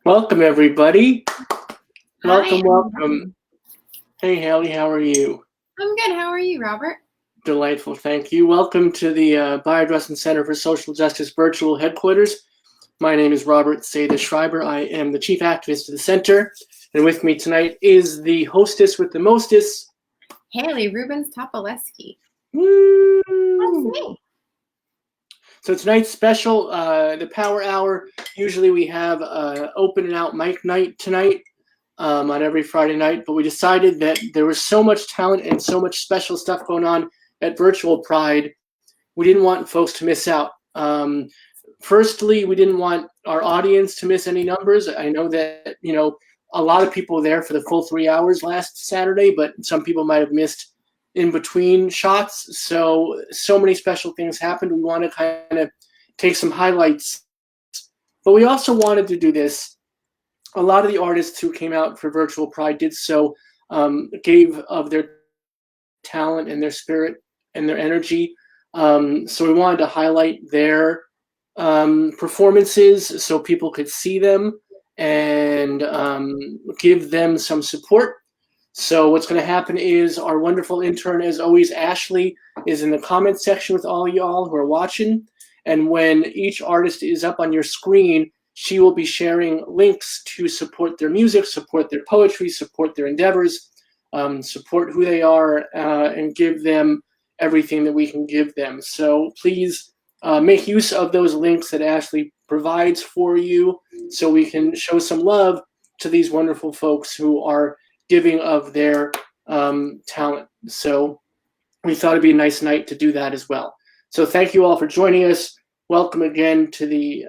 Welcome, everybody. Hi, Welcome. Hey, Hayley, how are you? I'm good. How are you, Robert? Delightful, thank you. Welcome to the Biodressing Center for Social Justice virtual headquarters. My name is Robert Seda-Schreiber. I am the chief activist of the center. And with me tonight is the hostess with the mostest, Hayley, Rubins-Topoleski. Woo! That's me. So tonight's special, the Power Hour. Usually we have open and out mic night tonight on every Friday night, but we decided that there was so much talent and so much special stuff going on at Virtual Pride, we didn't want folks to miss out. Firstly, we didn't want our audience to miss any numbers. I know that, a lot of people were there for the full 3 hours last Saturday, but some people might have missed in between shots. So many special things happened. We want to kind of take some highlights, but we also wanted to do this. A lot of the artists who came out for Virtual Pride did so, gave of their talent and their spirit and their energy. So we wanted to highlight their performances so people could see them and give them some support. So what's going to happen is our wonderful intern, as always, Ashley, is in the comment section with all y'all who are watching. And when each artist is up on your screen, she will be sharing links to support their music, support their poetry, support their endeavors, support who they are, and give them everything that we can give them. So please make use of those links that Ashley provides for you so we can show some love to these wonderful folks who are giving of their talent. So we thought it'd be a nice night to do that as well. So thank you all for joining us. Welcome again to the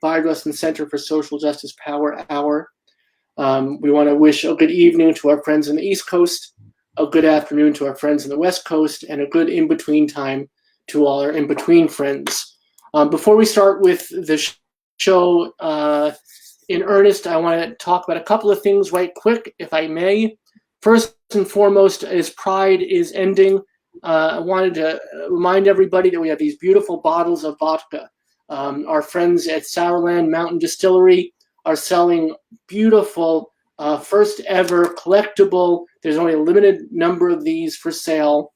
Biodressing Center for Social Justice Power Hour. We want to wish a good evening to our friends on the East Coast, a good afternoon to our friends on the West Coast, and a good in-between time to all our in-between friends. Before we start with the show in earnest, I want to talk about a couple of things right quick, if I may. First and foremost, as Pride is ending, I wanted to remind everybody that we have these beautiful bottles of vodka. Our friends at Sourland Mountain Distillery are selling beautiful, first ever collectible. There's only a limited number of these for sale.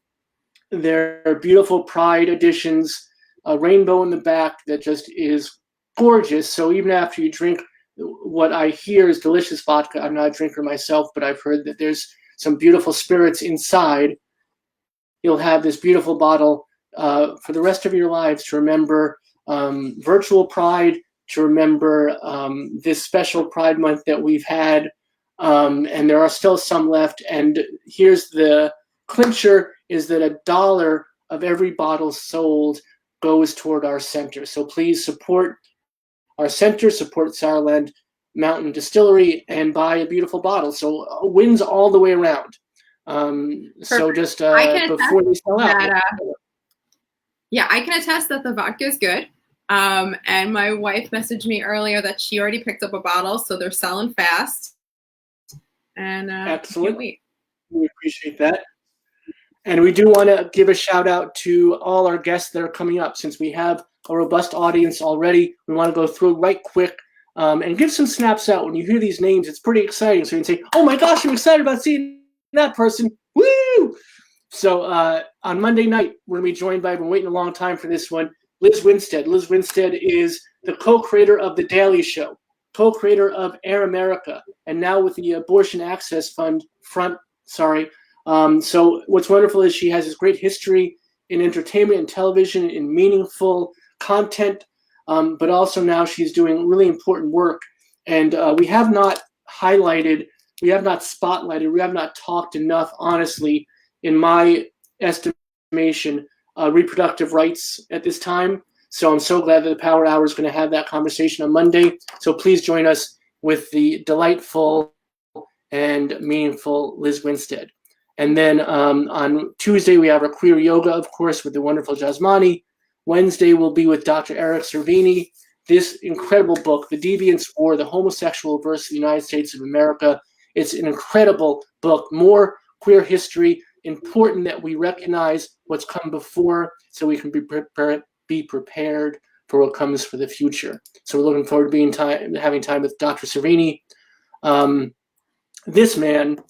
They're beautiful Pride editions, a rainbow in the back that just is gorgeous. So even after you drink what I hear is delicious vodka, I'm not a drinker myself, but I've heard that there's some beautiful spirits inside. You'll have this beautiful bottle for the rest of your lives to remember Virtual Pride, to remember this special Pride Month that we've had, and there are still some left. And here's the clincher, is that $1 of every bottle sold goes toward our center. So please support our center, support Sourland Mountain Distillery, and buy a beautiful bottle. So wins all the way around. So just before they sell out. Yeah, I can attest that the vodka is good. And my wife messaged me earlier that she already picked up a bottle, so they're selling fast. And excellent. We appreciate that. And we do want to give a shout out to all our guests that are coming up. Since we have a robust audience already, we want to go through right quick and give some snaps out. When you hear these names, it's pretty exciting. So you can say, oh my gosh, I'm excited about seeing that person. Woo! So on Monday night, we're going to be joined by, I've been waiting a long time for this one, Liz Winstead. Liz Winstead is the co-creator of The Daily Show, co-creator of Air America, and now with the Abortion Access Fund So what's wonderful is she has this great history in entertainment and television, in meaningful content, but also now she's doing really important work. And we have not highlighted, we have not spotlighted, we have not talked enough, honestly, in my estimation, reproductive rights at this time. So I'm so glad that the Power Hour is going to have that conversation on Monday. So please join us with the delightful and meaningful Liz Winstead. And then on Tuesday, we have our queer yoga, of course, with the wonderful Jasmani. Wednesday, we'll be with Dr. Eric Cervini. This incredible book, The Deviance War, The Homosexual versus the United States of America. It's an incredible book, more queer history, important that we recognize what's come before so we can be prepared for what comes for the future. So we're looking forward to having time with Dr. Serini. This man,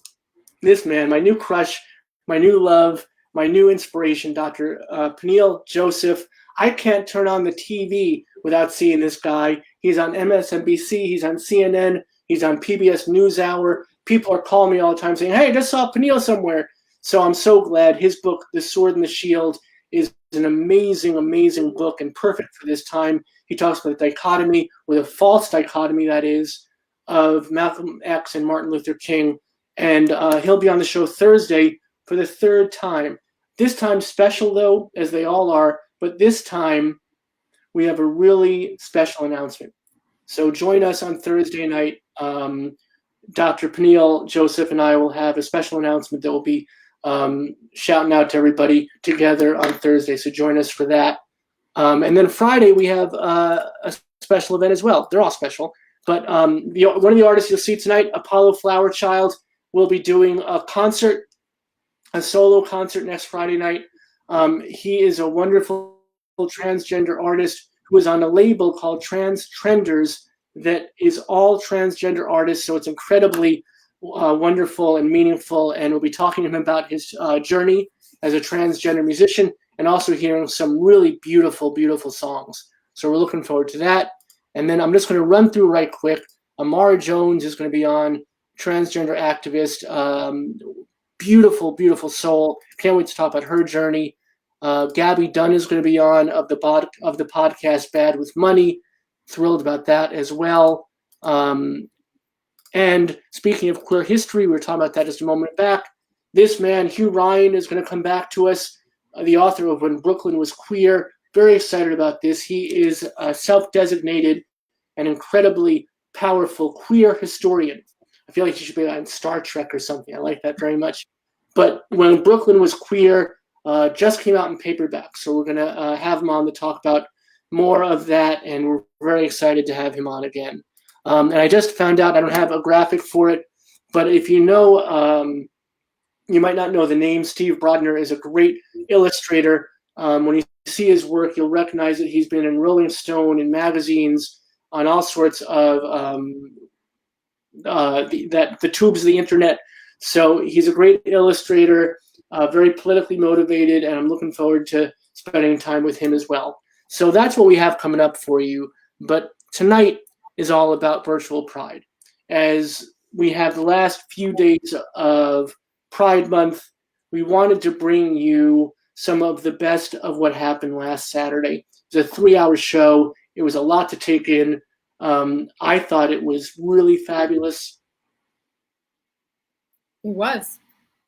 my new crush, my new love, my new inspiration, Dr. Peniel Joseph. I can't turn on the TV without seeing this guy. He's on MSNBC, he's on CNN, he's on PBS NewsHour. People are calling me all the time saying, hey, I just saw Peniel somewhere. So I'm so glad. His book, The Sword and the Shield, is an amazing, amazing book and perfect for this time. He talks about the dichotomy, or the false dichotomy, that is, of Malcolm X and Martin Luther King. And he'll be on the show Thursday for the third time. This time special, though, as they all are, but this time we have a really special announcement. So join us on Thursday night. Dr. Peniel Joseph and I will have a special announcement that will be shouting out to everybody together on Thursday. So join us for that. And then Friday we have a special event as well. They're all special. But one of the artists you'll see tonight, Apollo Flowerchild, will be doing a concert, a solo concert next Friday night. He is a wonderful transgender artist who is on a label called Trans Trenders that is all transgender artists. So it's incredibly wonderful and meaningful. And we'll be talking to him about his journey as a transgender musician and also hearing some really beautiful, beautiful songs. So we're looking forward to that. And then I'm just going to run through right quick. Amara Jones is going to be on, transgender activist, beautiful, beautiful soul. Can't wait to talk about her journey. Gabby Dunn is going to be on of the podcast Bad with Money. Thrilled about that as well. And speaking of queer history, we were talking about that just a moment back. This man, Hugh Ryan, is going to come back to us, the author of When Brooklyn Was Queer. Very excited about this. He is a self-designated and incredibly powerful queer historian. I feel like he should be on Star Trek or something. I like that very much. But When Brooklyn Was Queer just came out in paperback. So we're going to have him on to talk about more of that, and we're very excited to have him on again. And I just found out, I don't have a graphic for it, but if you know, you might not know the name, Steve Brodner is a great illustrator. When you see his work, you'll recognize that he's been in Rolling Stone, in magazines, on all sorts of the tubes of the internet. So he's a great illustrator, very politically motivated, and I'm looking forward to spending time with him as well. So that's what we have coming up for you. But tonight is all about virtual Pride. As we have the last few days of Pride Month, we wanted to bring you some of the best of what happened last Saturday. It was a 3-hour show. It was a lot to take in. I thought it was really fabulous. It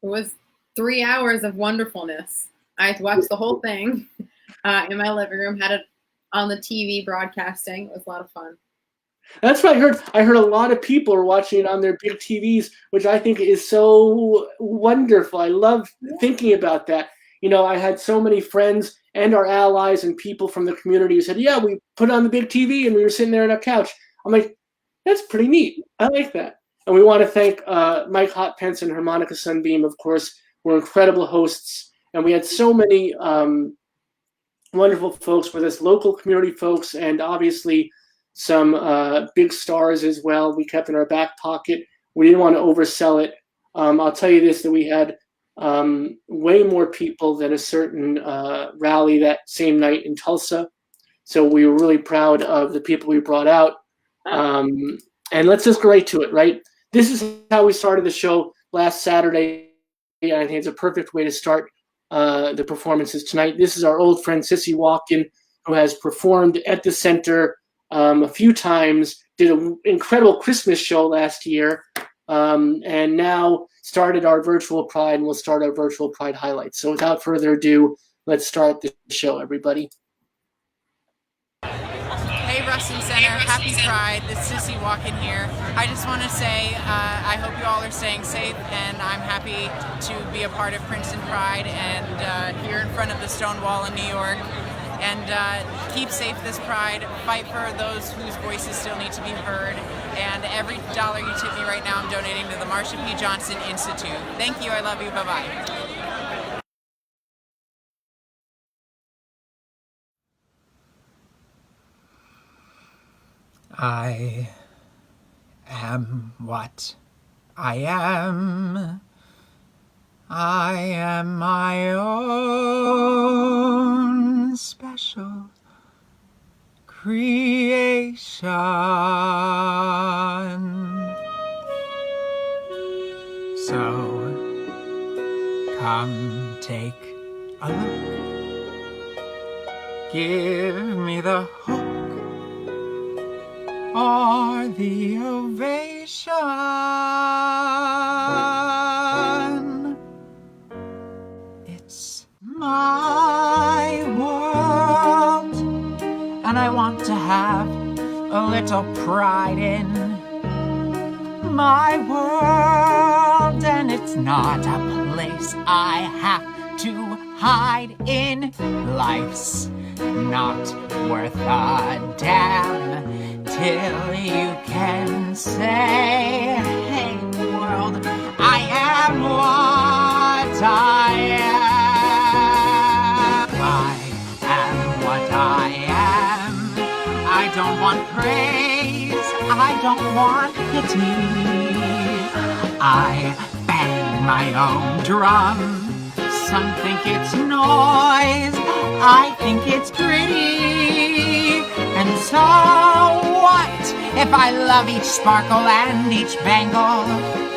was 3 hours of wonderfulness. I watched the whole thing in my living room, had it on the TV broadcasting. It was a lot of fun. That's what I heard. I heard a lot of people are watching it on their big TVs, which I think is so wonderful. I love thinking about that. You know, I had so many friends and our allies and people from the community who said, yeah, we put it on the big TV and we were sitting there on a couch. I'm like, that's pretty neat. I like that. And we want to thank Mike Hotpence and Harmonica Sunbeam, of course, were incredible hosts. And we had so many wonderful folks with us, local community folks, and obviously some big stars as well we kept in our back pocket. We didn't want to oversell it. I'll tell you this, that we had way more people than a certain rally that same night in Tulsa. So we were really proud of the people we brought out. And let's just go right to it, right? This is how we started the show last Saturday. And I think it's a perfect way to start the performances tonight. This is our old friend Sissy Walken, who has performed at the center a few times, did an incredible Christmas show last year, and now started our virtual Pride, and we'll start our virtual Pride highlights. So without further ado, let's start the show, everybody. Hey, Ruston Center, happy Pride. This is Sissy Walken here. I just want to say I hope you all are staying safe, and I'm happy to be a part of Princeton Pride and here in front of the Stone Wall in New York. And keep safe this Pride, fight for those whose voices still need to be heard, and every dollar you tip me right now I'm donating to the Marsha P. Johnson Institute. Thank you, I love you, bye-bye. I am what I am. I am my own special creation. So come take a look. Give me the hook or the ovation. It's my world, and I want to have a little pride in my world, and it's not a place I have to hide in. Life's not worth a damn till you can say, hey world, I am what I am. I am what I am. I don't want praise, I don't want pity. I bang my own drum. Some think it's noise, I think it's pretty. And so what if I love each sparkle and each bangle?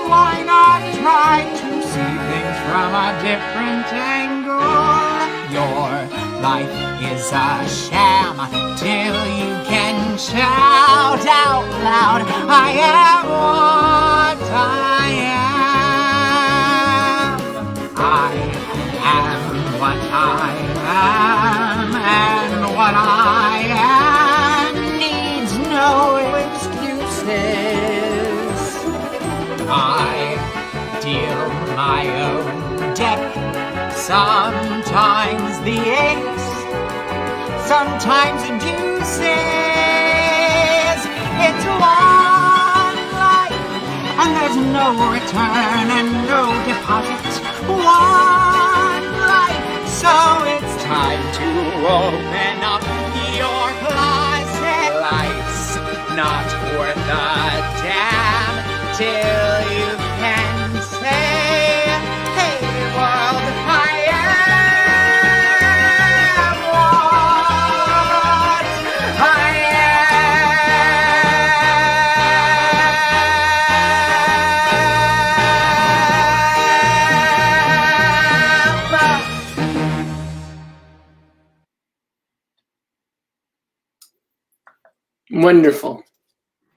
Why not try to see things from a different angle? Your life is a sham till you can shout out loud, I am what I am. I am what I am, and what I am needs no excuses. I deal my own deck, sometimes the ace, sometimes the deuces. It's one life, and there's no return and no deposit. One life, so it's time to open up your closet. Life's not worth a damn till you can say, hey world, I am what I Wonderful.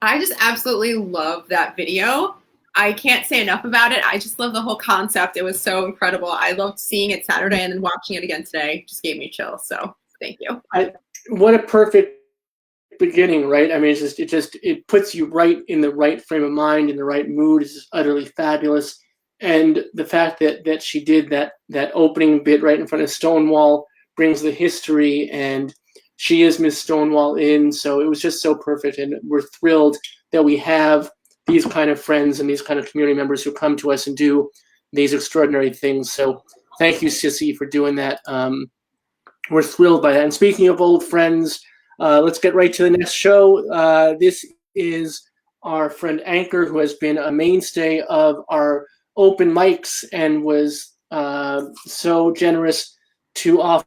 I just absolutely love that video. I can't say enough about it. I just love the whole concept. It was so incredible. I loved seeing it Saturday, and then watching it again today just gave me chills. So thank you. What a perfect beginning, right? I mean, it puts you right in the right frame of mind, in the right mood. It's just utterly fabulous. And the fact that she did that opening bit right in front of Stonewall brings the history, and she is Miss Stonewall in. So it was just so perfect, and we're thrilled that we have these kind of friends and these kind of community members who come to us and do these extraordinary things. So thank you, Sissy, for doing that. We're thrilled by that. And speaking of old friends, let's get right to the next show. This is our friend Anchor, who has been a mainstay of our open mics and was so generous to offer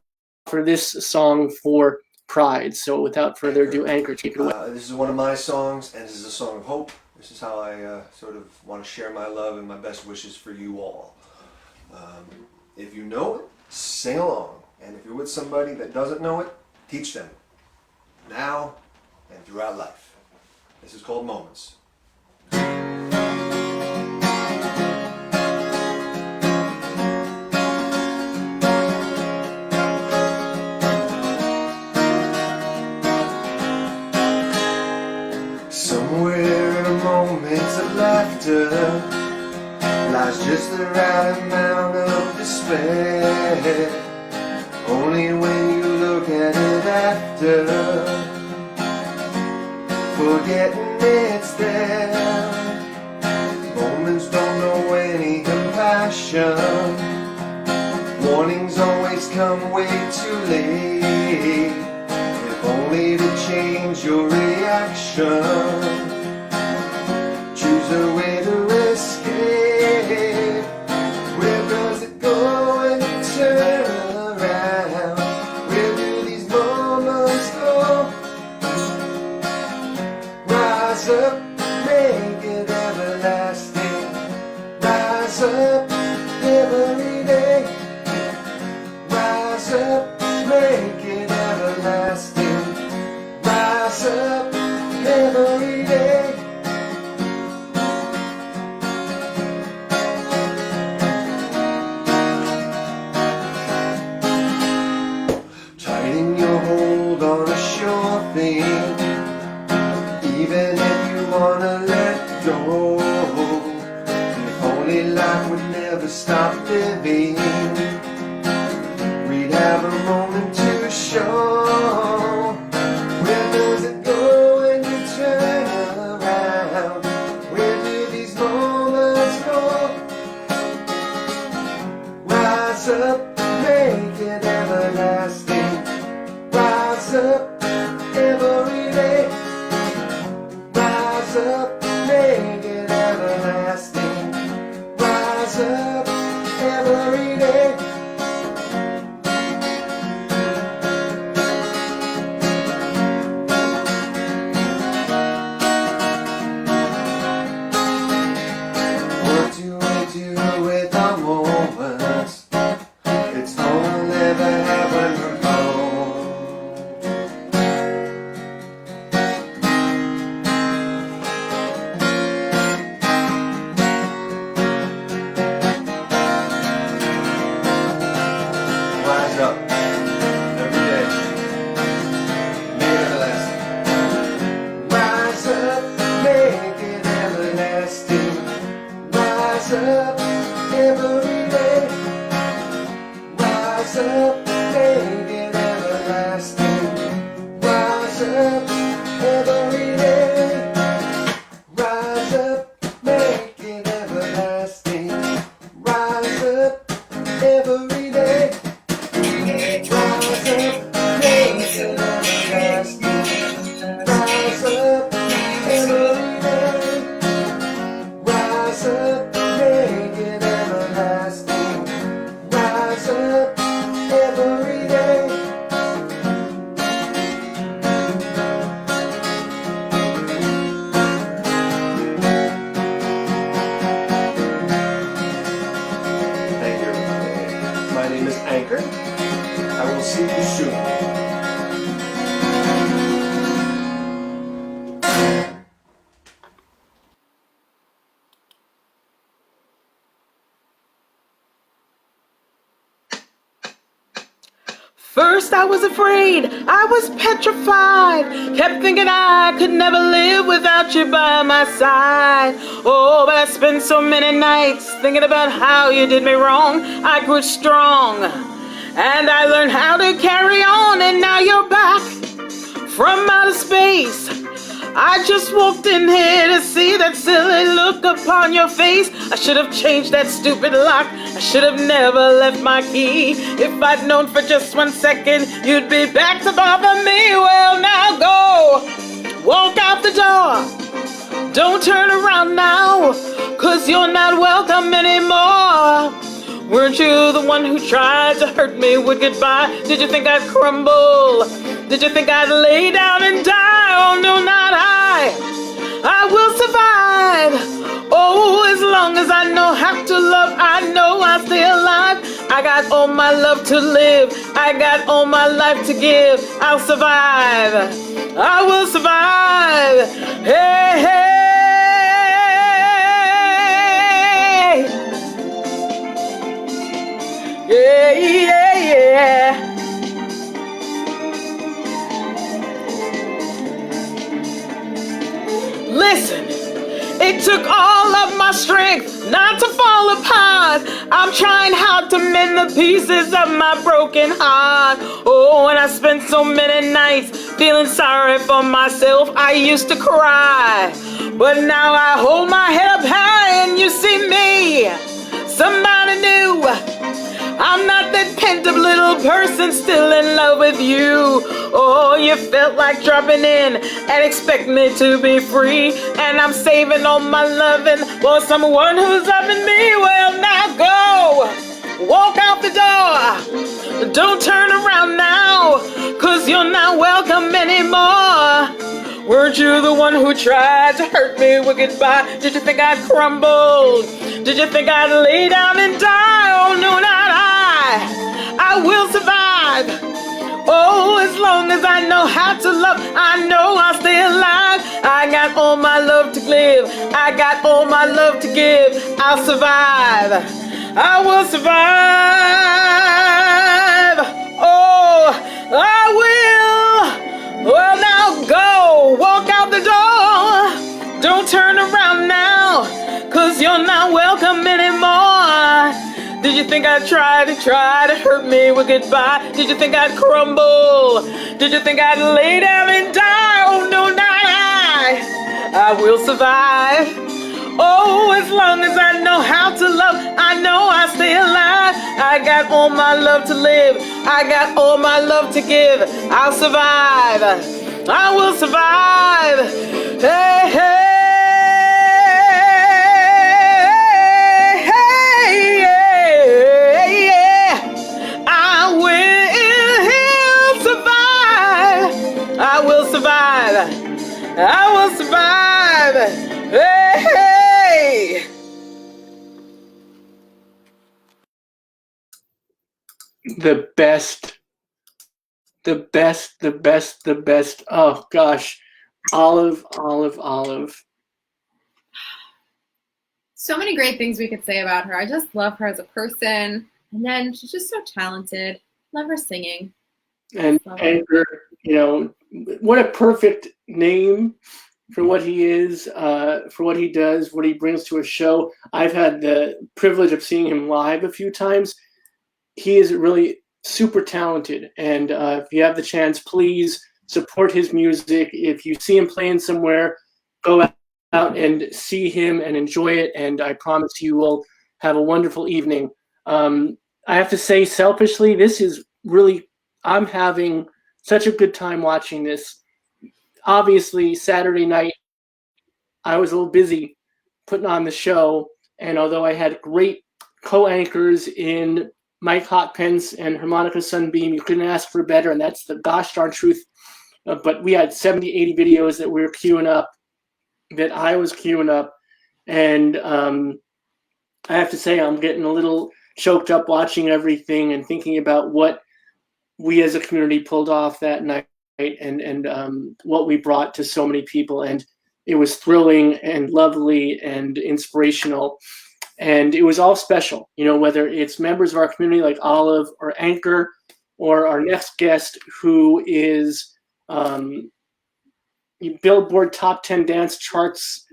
this song for Pride. So without further ado, Anchor, take it away. This is one of my songs, and this is a song of hope. This is how I sort of want to share my love and my best wishes for you all. If you know it, sing along. And if you're with somebody that doesn't know it, teach them. Now and throughout life. This is called Moments. Somewhere in a moment of laughter lies just the right amount of despair. Only when you look at it after, forgetting it's there. Moments don't know any compassion. Warnings always come way too late. If only the change your reaction. Choose a way to escape. Where does it go when you turn around? Where do these moments go? Rise up, make it everlasting. Rise up every day. Rise up, make it everlasting. Rise up every day. Tighten your hold on a sure thing, even if you wanna let go. If only life would never stop living, we'd have a moment to show. Where does it go when you turn around? Where do these moments go? Rise up, make it everlasting. Rise up every day. Rise up, make it everlasting. Rise up every day. What do we do with our moments? It's all never happen alone. Rise up every day. Make it everlasting. Rise up, make it everlasting. Rise up every day. Rise up, make it everlasting. Rise up every day. Rise up, make it everlasting. Rise up every day. Rise up, make it everlasting. Rise up every day. Rise up, make it everlasting. Rise up every day. Thank you, everybody. My name is Anchor. I will see you soon. First I was afraid, I was petrified, kept thinking I could never live without you by my side. Oh, but I spent so many nights thinking about how you did me wrong. I grew strong, and I learned how to carry on, and now you're back from outer space. I just walked in here to see that silly look upon your face. I should have changed that stupid lock. I should have never left my key. If I'd known for just 1 second you'd be back to bother me. Well, now go. Walk out the door. Don't turn around now, 'cause you're not welcome anymore. Weren't you the one who tried to hurt me with goodbye? Did you think I'd crumble? Did you think I'd lay down and die? Oh no, not I. I will survive. Oh, as long as I know how to love, I know I'll stay alive. I got all my love to live. I got all my life to give. I'll survive. I will survive. Hey, hey. Yeah, yeah, yeah. Listen, it took all of my strength not to fall apart. I'm trying hard to mend the pieces of my broken heart. Oh, and I spent so many nights feeling sorry for myself. I used to cry, but now I hold my head up high and you see me, somebody new. I'm not that pent-up little person still in love with you. Oh, you felt like dropping in and expect me to be free. And I'm saving all my loving for someone who's loving me. Well, now go. Walk out the door. Don't turn around now, 'cause you're not welcome anymore. Weren't you the one who tried to hurt me with goodbye? Did you think I'd crumble? Did you think I'd lay down and die? Oh, no, not I will survive. Oh, as long as I know how to love, I know I'll stay alive. I got all my love to live. I got all my love to give. I'll survive. I will survive. Oh, I will. Well, now go. Walk out the door. Don't turn around now, 'cause you're not welcome anymore. Did you think I'd try to hurt me with goodbye? Did you think I'd crumble? Did you think I'd lay down and die? Oh, no, not I will survive. Oh, as long as I know how to love, I know I'll stay alive. I got all my love to live. I got all my love to give. I'll survive. I will survive. Hey, hey. I will survive. I will survive. Hey, hey. The best. Oh gosh. Olive. So many great things we could say about her. I just love her as a person. And then she's just so talented. Love her singing. And Anchor, what a perfect name for what he is, for what he does, what he brings to a show. I've had the privilege of seeing him live a few times. He is really super talented. And if you have the chance, please support his music. If you see him playing somewhere, go out and see him and enjoy it. And I promise you will have a wonderful evening. I have to say, selfishly, this is really, I'm having such a good time watching this. Obviously, Saturday night, I was a little busy putting on the show. And although I had great co-anchors in Mike Hotpence and Harmonica Sunbeam, you couldn't ask for better. And that's the gosh darn truth. But we had 70, 80 videos that we were queuing up, that I was queuing up. And I have to say, I'm getting a little choked up watching everything and thinking about what we as a community pulled off that night and what we brought to so many people. And it was thrilling and lovely and inspirational. And it was all special, whether it's members of our community like Olive or Anchor, or our next guest who is Billboard Top 10 Dance Charts,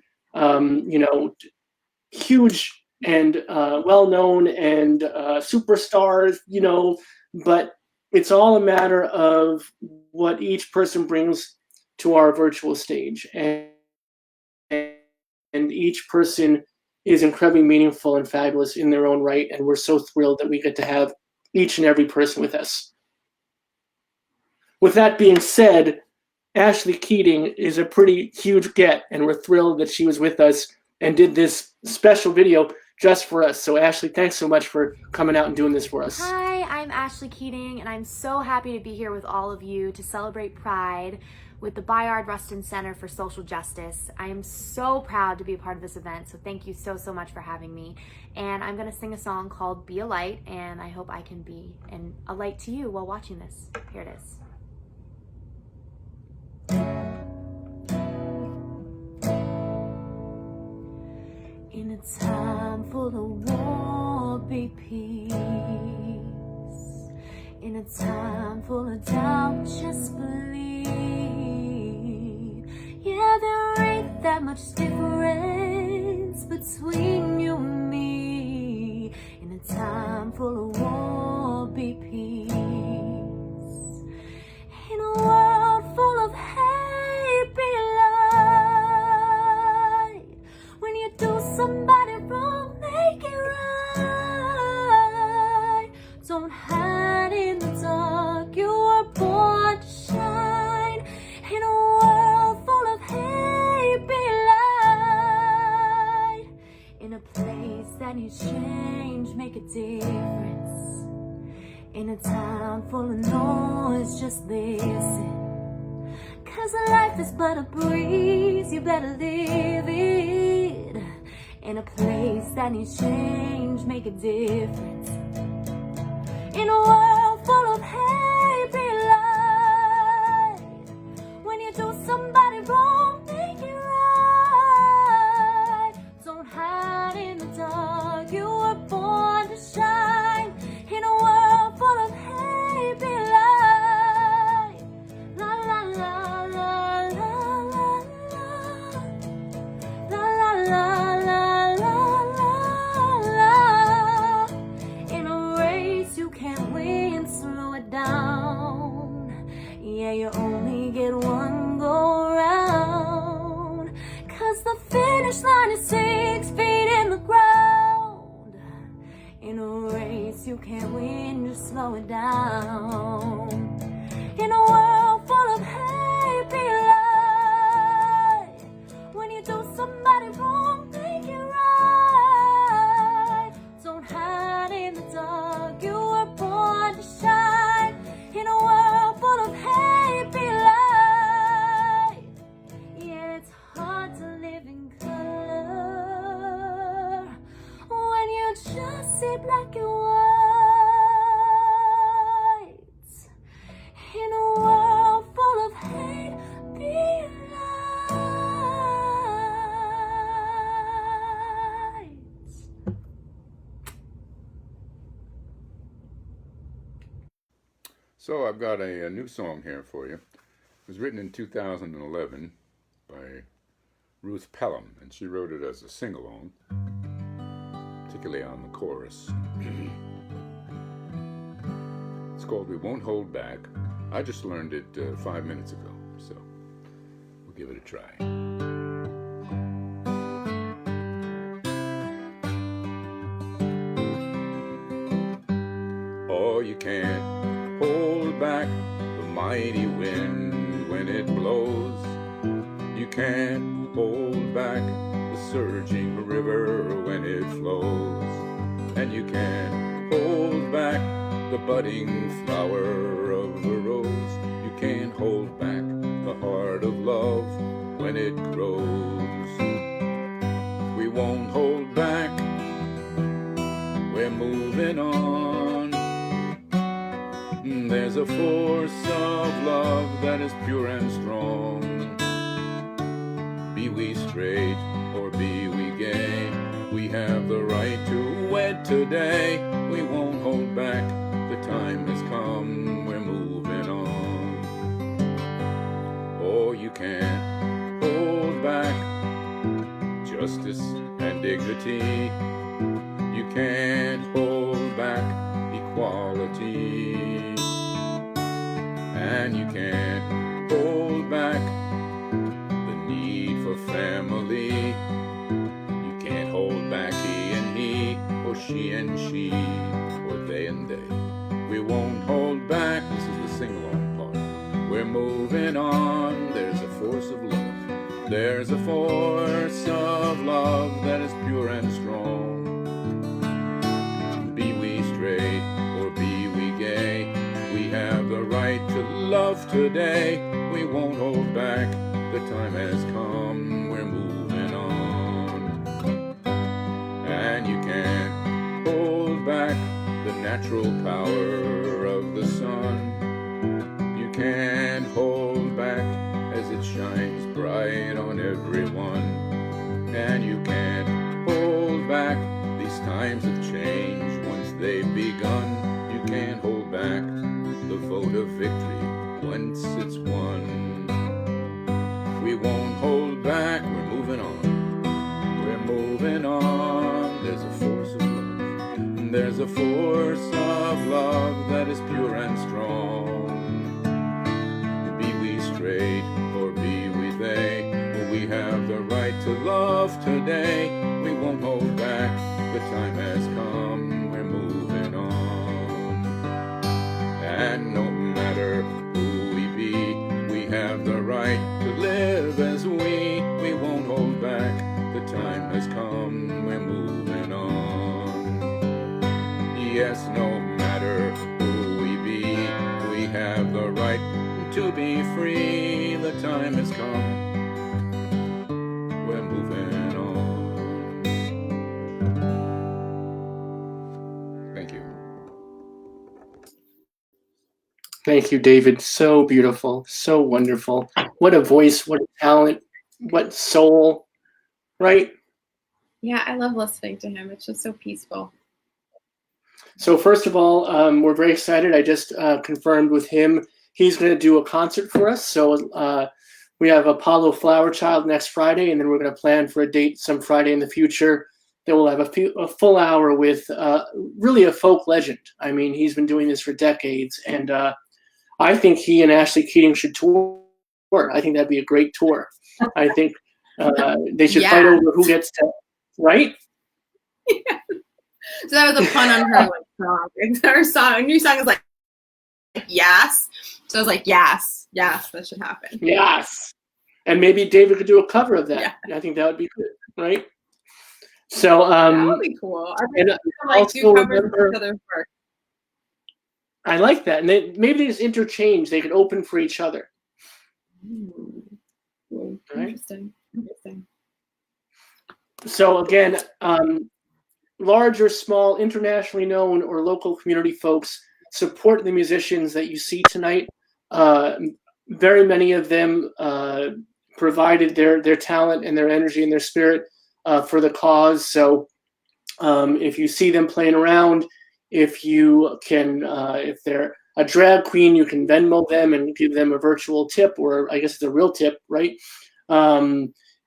huge and well-known and superstars, but it's all a matter of what each person brings to our virtual stage. And each person is incredibly meaningful and fabulous in their own right. And we're so thrilled that we get to have each and every person with us. With that being said, Ashley Keating is a pretty huge get, and we're thrilled that she was with us and did this special video just for us. So Ashley, thanks so much for coming out and doing this for us. Hi, I'm Ashley Keating, and I'm so happy to be here with all of you to celebrate Pride with the Bayard Rustin Center for Social Justice. I am so proud to be a part of this event, so thank you so much for having me. And I'm going to sing a song called Be a Light, and I hope I can be a light to you while watching this. Here it is. In a time full of war, be peace. In a time full of doubt, just believe. Yeah, there ain't that much difference between you and me. In a time full of war, be peace. In a world full of hate, be light. When you do somebody wrong, make it right. Don't hide in the dark, you were born to shine. difference. In a town full of noise, just listen. 'Cause life is but a breeze, you better live it. In a place that needs change, make a difference. In a world full of hate, be light. When you do somebody wrong, make it right. Don't hide in the dark, you were born to shine. In a world full of hate, be light. La la la la la la la la la la la la. In a race you can't win, slow it down. Yeah, you only get one go round. 'Cause the finish line is 6 feet in the ground. In a race you can't win, just slow it down. In a world full of hate, be light. When you do somebody wrong, make it right. Don't hide in the dark, you were born to shine. In a world full of hate, be light. Yeah, it's hard to live in color when you just see black and white. In a world full of hate, be light. So I've got a new song here for you. It was written in 2011 by Ruth Pelham, and she wrote it as a sing-along, particularly on the chorus. It's called We Won't Hold Back. I just learned it 5 minutes ago, so we'll give it a try. Oh, you can't hold back the mighty wind when it blows. You can't hold back the surging river when it flows. And you can't hold back the budding flower of the rose. You can't hold back the heart of love when it grows. We won't hold back, we're moving on. There's a force of love that is pure and strong. Be we straight or be we gay, we have the right to wed today. We won't hold back, the time has come, we're moving on. Oh, you can't hold back justice and dignity. You can't hold back equality. And you can't hold back the need for family. You can't hold back he and he, or she and she, or they and they. We won't hold back, this is the sing-along part. We're moving on, there's a force of love. There's a force of love that is pure and strong. Be we straight or be we gay, we have the right to love today. We won't hold back, the time has come, we're moving on. And you can't hold back the natural power of the sun. You can't hold back as it shines bright on everyone. And you can't hold back these times of change once they've begun. You can't hold back the vote of victory once it's won. We won't hold back, we're moving on. We're moving on, there's a force of love. There's a force of love that is pure and strong. Be we straight or be we they, we have the right to love today. We won't hold back, the time has come, we're moving on. And no matter who we be, we have the right to live as we won't hold back, the time has come, we're moving on. Yes, yes, no matter who we be, we have the right to be free. The time has come. We're moving on. Thank you. Thank you, David. So beautiful, so wonderful. What a voice, what a talent, what soul, right? Yeah, I love listening to him. It's just so peaceful. So first of all, we're very excited. I just confirmed with him he's going to do a concert for us. So we have Apollo Flower Child next Friday, and then we're going to plan for a date some Friday in the future. Then we'll have a full hour with really a folk legend. I mean, he's been doing this for decades, and I think he and Ashley Keating should tour. I think that'd be a great tour. I think they should fight over who gets to, right? Yeah. So that was a pun on her song. Her song, new song is like yes. So I was like, yes, that should happen. Yes. And maybe David could do a cover of that. Yeah. I think that would be good, right? So that would be cool. And do covers of each other's work. I like that. And maybe they just interchange. They could open for each other. Right? Interesting. So again, large or small, internationally known or local community folks, support the musicians that you see tonight. Very many of them provided their talent and their energy and their spirit for the cause. So if you see them playing around, if you can, if they're a drag queen, you can Venmo them and give them a virtual tip, or I guess it's a real tip, right?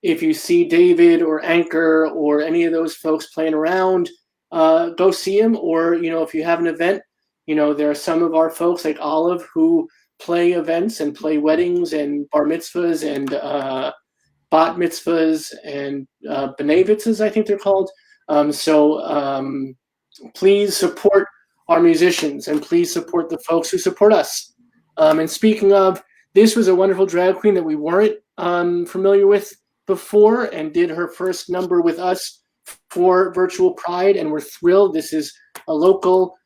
If you see David or Anchor or any of those folks playing around, go see them. Or, if you have an event, there are some of our folks like Olive who play events and play weddings and bar mitzvahs and bat mitzvahs and b'nai mitzvahs, I think they're called. So please support our musicians and please support the folks who support us. And speaking of, this was a wonderful drag queen that we weren't familiar with before and did her first number with us for Virtual Pride, and we're thrilled. This is a local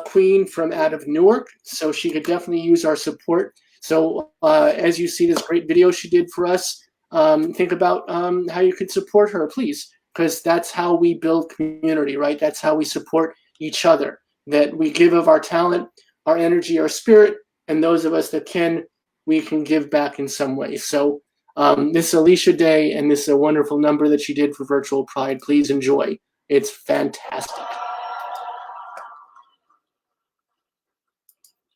queen from out of Newark, so she could definitely use our support. So as you see this great video she did for us, think about how you could support her, please, because that's how we build community, right? That's how we support each other, that we give of our talent, our energy, our spirit, and those of us that can, we can give back in some way. So this is Alicia Day, and this is a wonderful number that she did for Virtual Pride. Please enjoy. It's fantastic.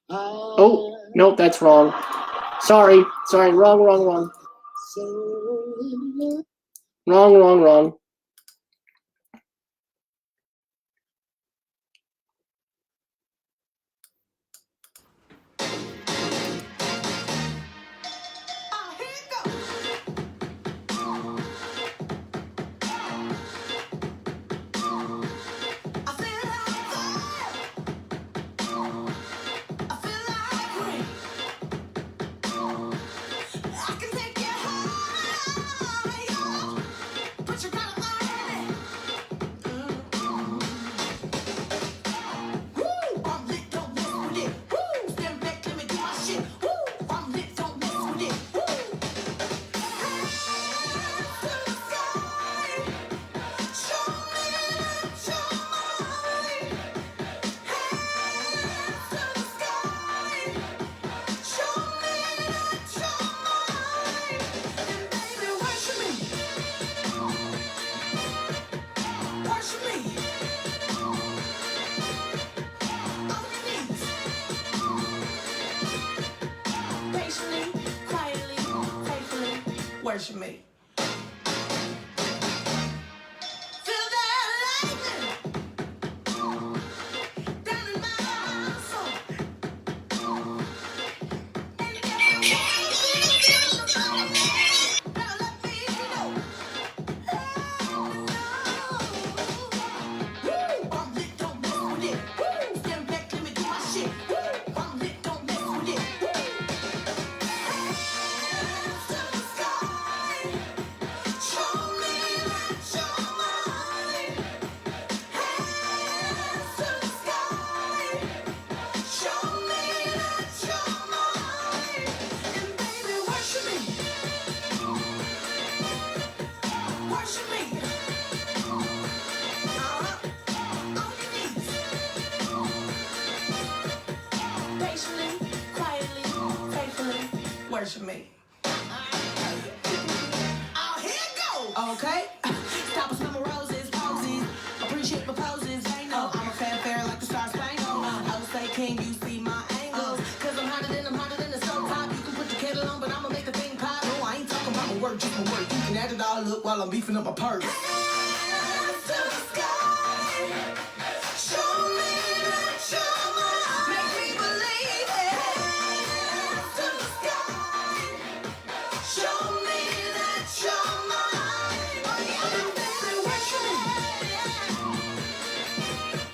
Oh, no, that's wrong. Sorry, wrong. Wrong. Worship me. Can you see my angles? Cause I'm hotter than the stove top. You can put the kettle on, but I'ma make the thing pop. No, I ain't talking about my work, just my work. You can add it all up while I'm beefing up my purse. Hands to the sky. Show me that you're mine. Make me believe it. Hands to the sky. Show me that you're mine. Oh yeah, baby, worship me.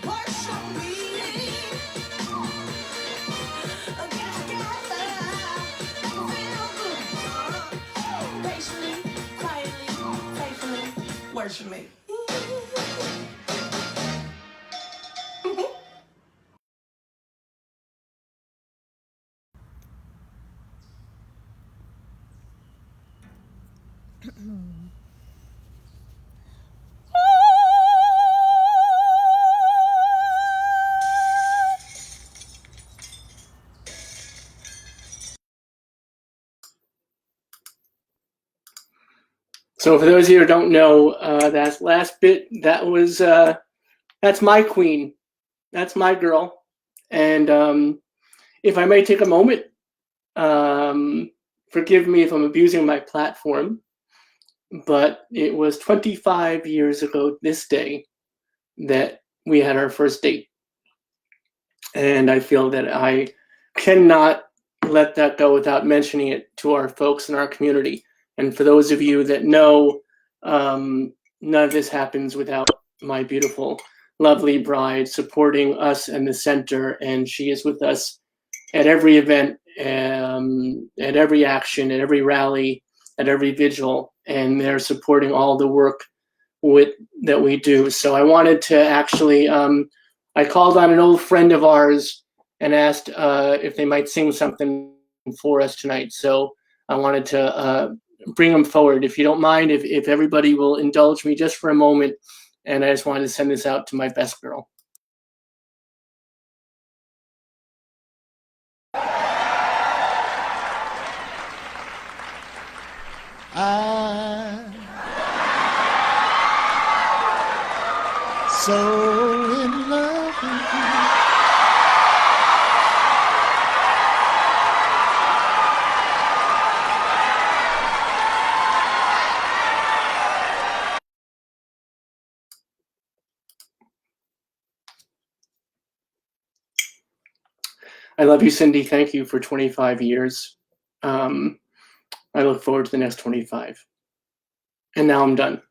Worship me. Patiently, quietly, faithfully, worship me. So for those of you who don't know, that last bit, that was that's my queen, that's my girl, and if I may take a moment, forgive me if I'm abusing my platform, but it was 25 years ago this day that we had our first date, and I feel that I cannot let that go without mentioning it to our folks in our community. And for those of you that know, none of this happens without my beautiful, lovely bride supporting us and the center. And she is with us at every event, at every action, at every rally, at every vigil. And they're supporting all the work that we do. So I wanted to actually, I called on an old friend of ours and asked if they might sing something for us tonight. So I wanted to bring them forward. If you don't mind, if everybody will indulge me just for a moment, and I just wanted to send this out to my best girl. I'm so in love with you. I love you, Cindy. Thank you for 25 years. I look forward to the next 25. And now I'm done.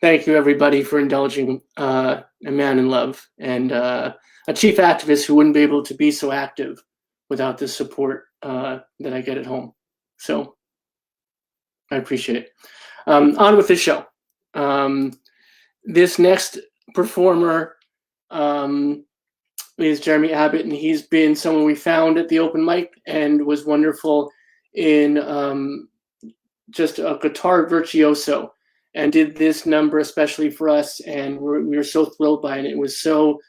Thank you, everybody, for indulging a man in love and a chief activist who wouldn't be able to be so active without the support that I get at home. So I appreciate it. On with the show. This next performer is Jeremy Abbott, and he's been someone we found at the open mic and was wonderful in just a guitar virtuoso, and did this number especially for us, and we were so thrilled by it. It was so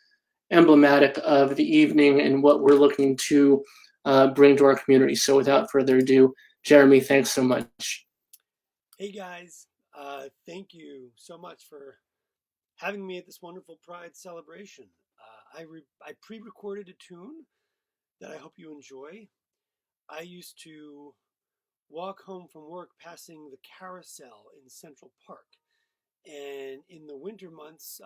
emblematic of the evening and what we're looking to bring to our community. So without further ado, Jeremy, thanks so much. Hey guys, thank you so much for having me at this wonderful Pride celebration. I pre-recorded a tune that I hope you enjoy. I used to walk home from work passing the carousel in Central Park, and in the winter months,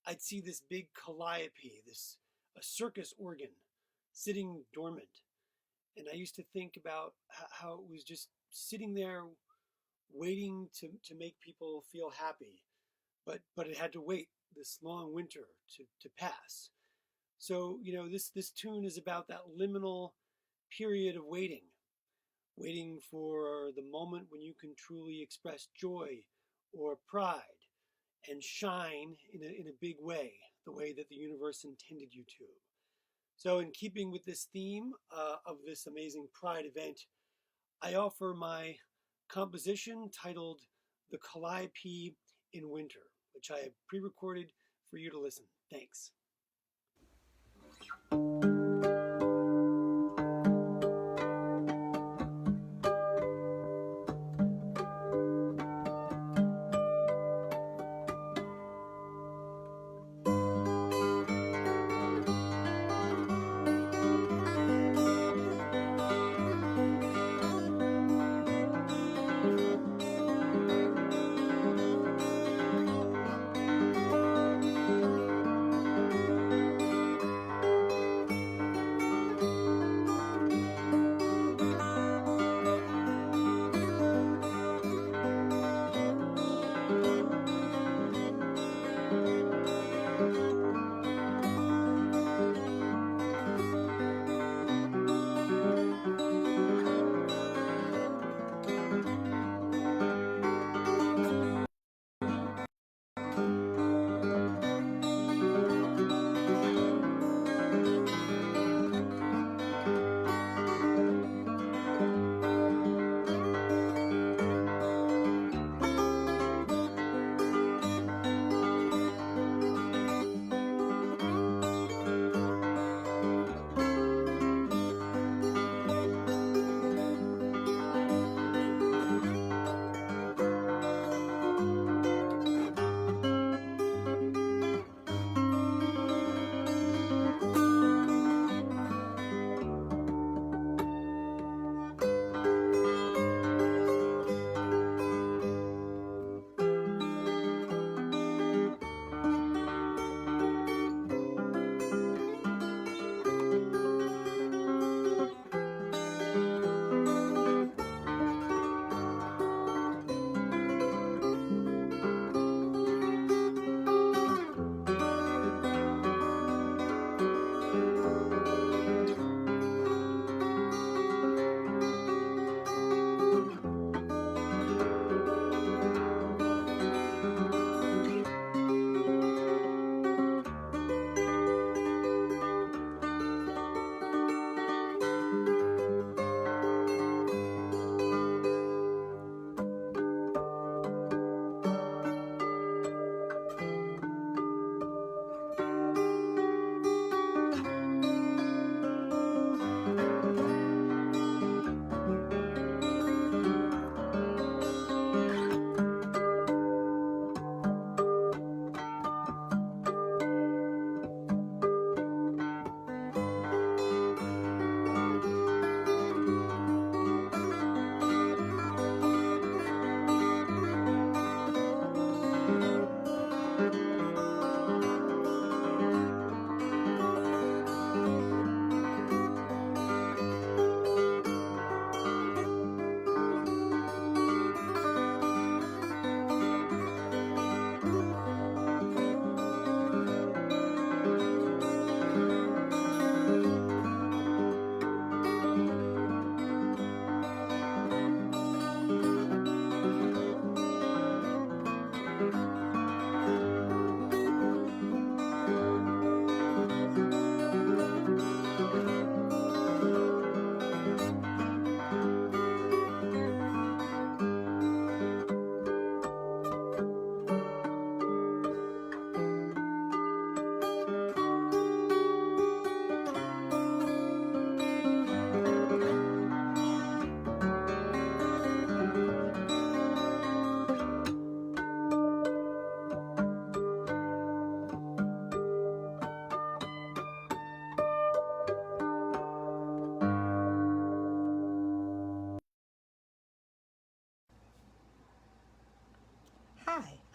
I'd see this big calliope, a circus organ, sitting dormant, and I used to think about how it was just sitting there, waiting to make people feel happy, but it had to wait this long winter to pass. So, you know, this tune is about that liminal period of waiting for the moment when you can truly express joy or pride and shine in a big way, the way that the universe intended you to. So in keeping with this theme of this amazing Pride event, I offer my composition titled The Calliope in Winter, which I have pre-recorded for you to listen. Thanks.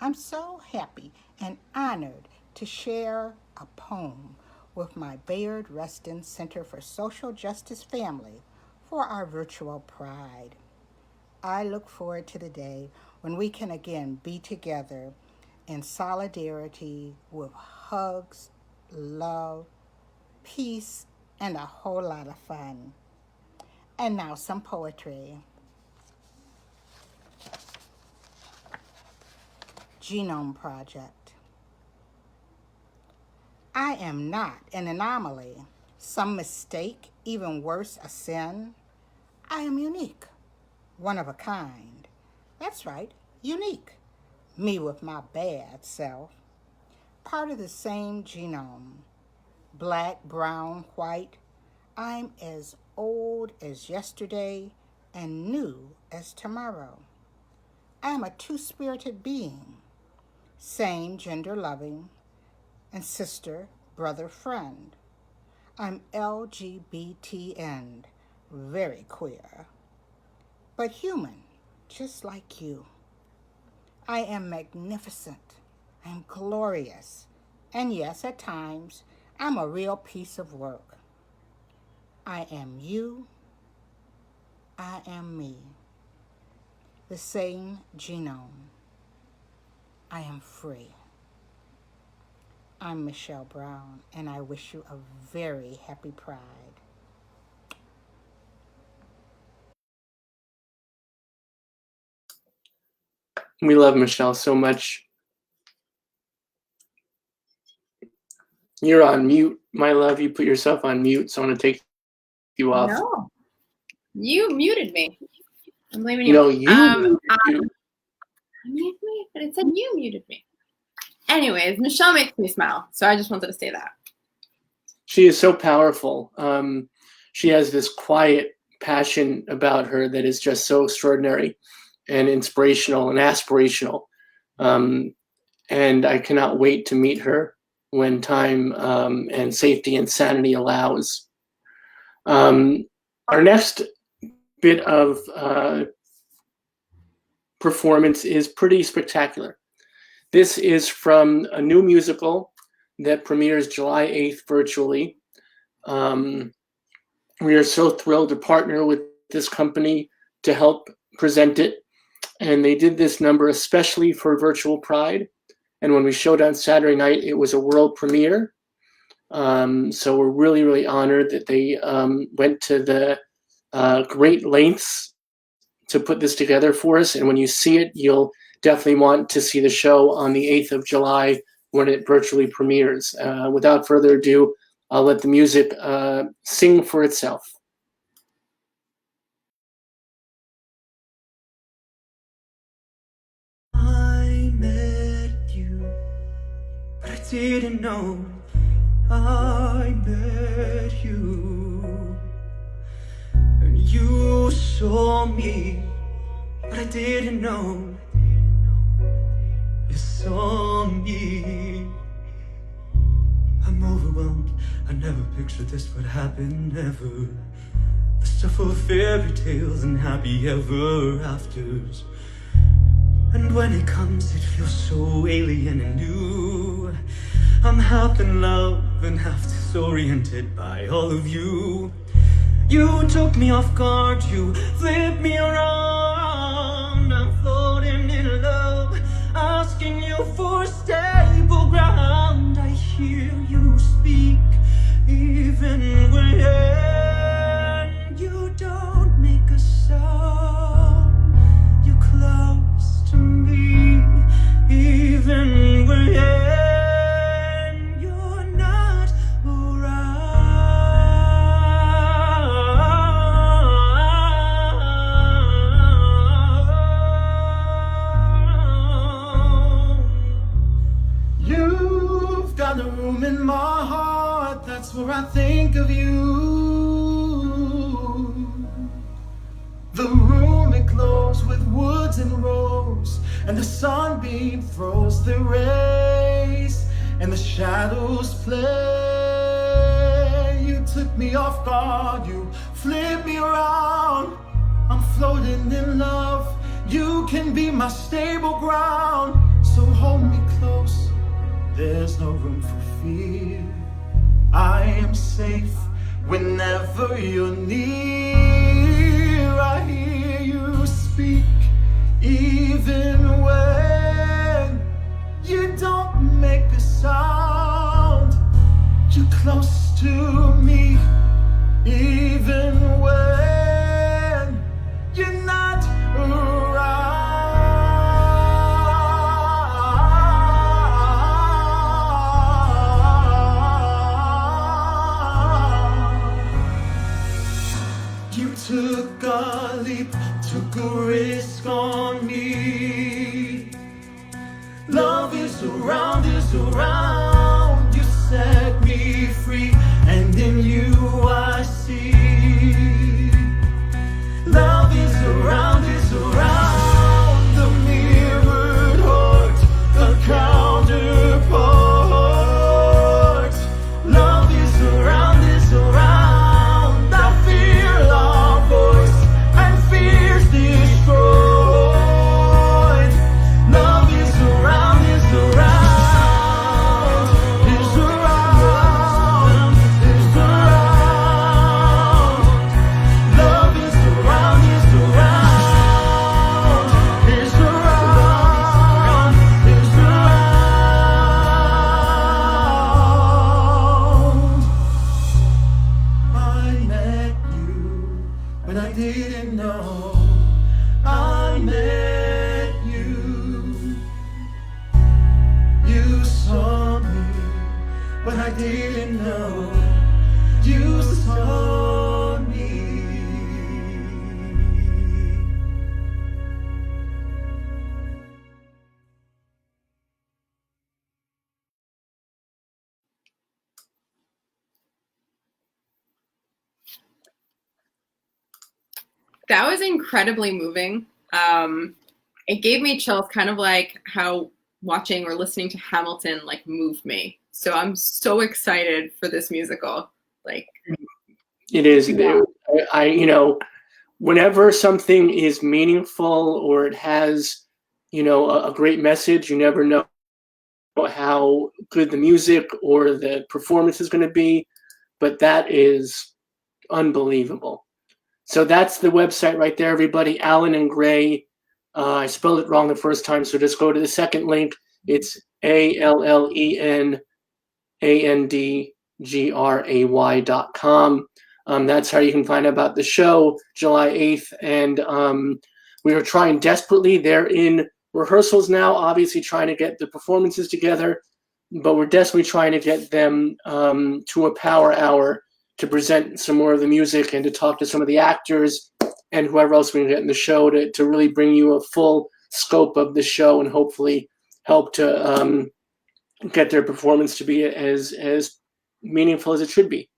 I'm so happy and honored to share a poem with my Bayard Rustin Center for Social Justice family for our virtual Pride. I look forward to the day when we can again be together in solidarity with hugs, love, peace, and a whole lot of fun. And now some poetry. Genome Project. I am not an anomaly, some mistake, even worse, a sin. I am unique, one of a kind. That's right, unique. Me with my bad self. Part of the same genome. Black, brown, white. I'm as old as yesterday and new as tomorrow. I am a two-spirited being. Same gender loving, and sister, brother, friend. I'm LGBTN, very queer, but human, just like you. I am magnificent, I'm glorious, and yes, at times, I'm a real piece of work. I am you, I am me, the same genome. I am free. I'm Michelle Brown, and I wish you a very happy Pride. We love Michelle so much. You're on mute, my love. You put yourself on mute, so I want to take you off. No, you muted me. I'm blaming you. No, you muted you. Muted me, but it said you muted me. Anyways, Michelle makes me smile, so I just wanted to say that. She is so powerful. She has this quiet passion about her that is just so extraordinary and inspirational and aspirational. And I cannot wait to meet her when time and safety and sanity allows. Our next bit of performance is pretty spectacular. This is from a new musical that premieres July 8th virtually. We are so thrilled to partner with this company to help present it. And they did this number especially for Virtual Pride. And when we showed on Saturday night, it was a world premiere. So we're really, really honored that they went to the great lengths to put this together for us. And when you see it, you'll definitely want to see the show on the 8th of July when it virtually premieres. Without further ado, I'll let the music sing for itself. I met you, but I didn't know I met you. And you saw me, but I didn't know you saw me. I'm overwhelmed, I never pictured this would happen, never. The stuff of fairy tales and happy ever afters. And when it comes, it feels so alien and new. I'm half in love and half disoriented by all of you. You took me off guard, you flipped me around. I'm floating in love, asking you for stable ground. I hear you speak, even when you don't make a sound. You're close to me, even when you're not around. You've got a room in my heart, that's where I think of you. The room, it glows with woods and rose, and the sunbeam throws the rays, and the shadows play. You took me off guard, you flipped me around. I'm floating in love, you can be my stable ground. So so hold me close. There's no room for fear. I am safe whenever you're near. I hear you speak, even when you don't make a sound. You're close to me, even when you're not around. You took a leap, took a risk on me. Love is around, you set me free, and in you I see. Love is around, the mirrored heart, the counterpart. Love is around, I feel our voice and fears destroyed. Love is around, is around, is around, is around. Love is around, is around, is around, is around. I met you when I didn't know. I met you. You saw me when I didn't know. You saw me. That was incredibly moving. It gave me chills, kind of like how watching or listening to Hamilton like moved me. So I'm so excited for this musical. Like, It is. Whenever something is meaningful or it has, a great message, you never know how good the music or the performance is going to be, but that is unbelievable. So that's the website right there, everybody. Allen and Gray. I spelled it wrong the first time, so just go to the second link. It's ALLENANDGRAY.com. That's how you can find out about the show, July 8th. And we are trying desperately. They're in rehearsals now, obviously trying to get the performances together, but we're desperately trying to get them to a power hour to present some more of the music and to talk to some of the actors and whoever else we can get in the show to really bring you a full scope of the show and hopefully help to get their performance to be as meaningful as it should be.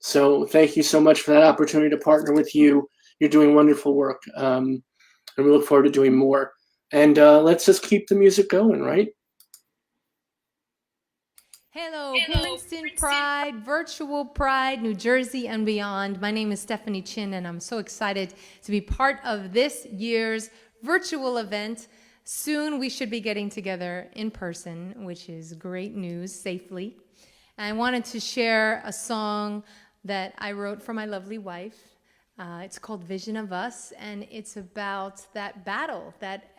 So thank you so much for that opportunity to partner with you. You're doing wonderful work, and we look forward to doing more. And let's just keep the music going, right? Hello, Princeton Pride, Virtual Pride, New Jersey and beyond. My name is Stephanie Chin, and I'm so excited to be part of this year's virtual event. Soon we should be getting together in person, which is great news, safely. And I wanted to share a song that I wrote for my lovely wife. It's called Vision of Us, and it's about that battle, that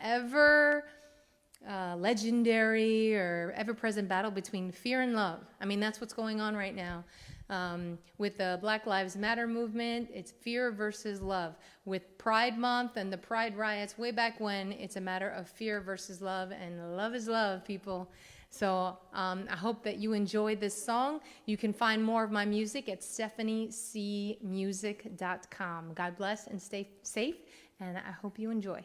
legendary or ever-present battle between fear and love. I mean, that's what's going on right now. With the Black Lives Matter movement, it's fear versus love. With Pride Month and the Pride riots way back when, it's a matter of fear versus love, and love is love, people. So I hope that you enjoyed this song. You can find more of my music at stephaniecmusic.com. God bless and stay safe, and I hope you enjoy.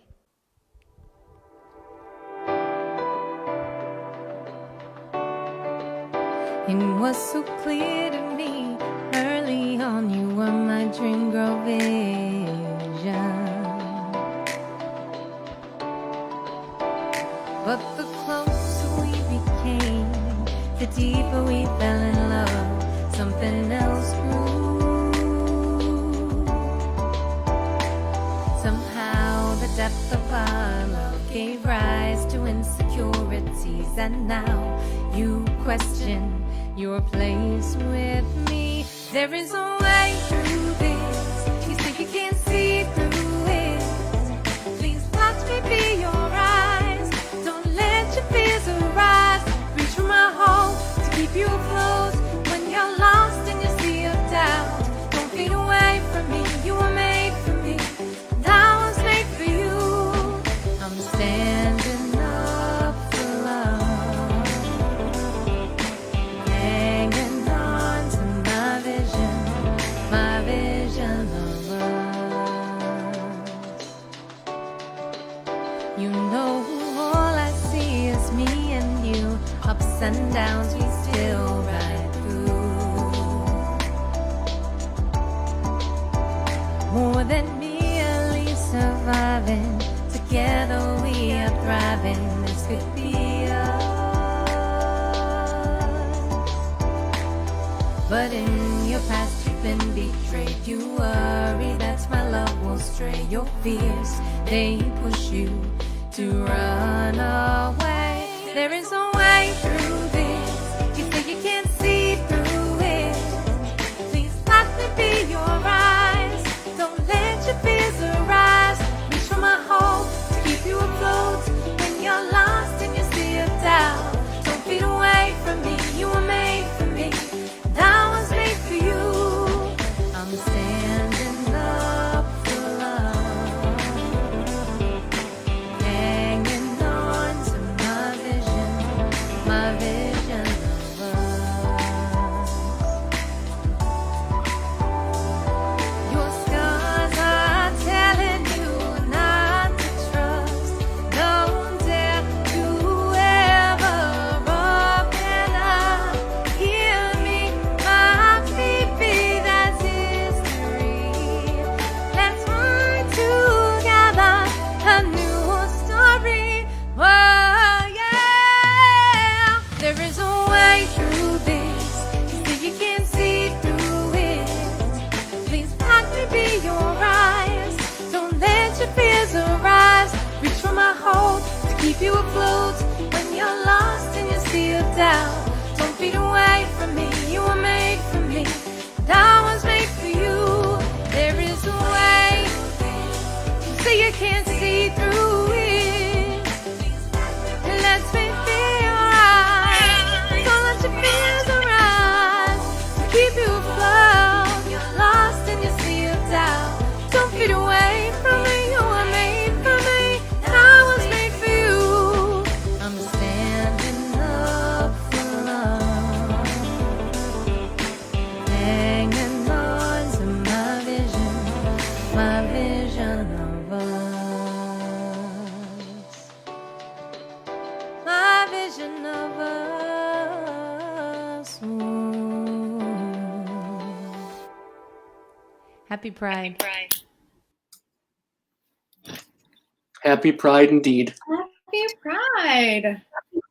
It was so clear to me early on, you were my dream girl vision. But the closer we became, the deeper we fell in love. Something else grew. Somehow the depth of our love gave rise to insecurity. now you question your place with me. There is a way through this. You think you can't see through it. Please let me be your eyes. Don't let your fears arise. Reach for my hope to keep you afloat when you're lost in your sea of doubt. Don't fade away from me. You were made for me. And I was made for you. I'm standing up for love, hanging on to my vision of us. You know all I see is me and you. Ups and downs we still ride through. More than merely surviving, together we are thriving. This could be us. But in your past you've been betrayed. You worry that my love will stray. Your fears, they push you to run away. There is a way through this. You think you can't see through it. Please let me be your eyes. Don't let your fears arise. Reach for my hope to keep you afloat when you're lost in your sea of doubt. Don't fade away from me. You were made for me. And I was made for you. I'm standing up for love, hanging on to my vision of us. Your scars are telling you not to trust. Don't dare to ever open up. Hear me, my baby, that's history. Let's write together a new story. Oh, yeah. There is a way through this. You think you can't see through it. Please let me be your eyes. Don't let your fears arise. Reach for my hope to keep you afloat when you're lost in your sea of doubt. Don't fade away from me. You were made for me. And I was made for you. There is a way. You say you can't see through it. Let me be your eyes. Don't let your fears arise. To keep you afloat, you're lost in your sea of doubt. Don't fade away from me. You were made for me, and I was made for you. I'm standing up for love, hanging on to my vision of us. My vision of us. Ooh. Happy Pride. Happy Pride indeed. Happy Pride.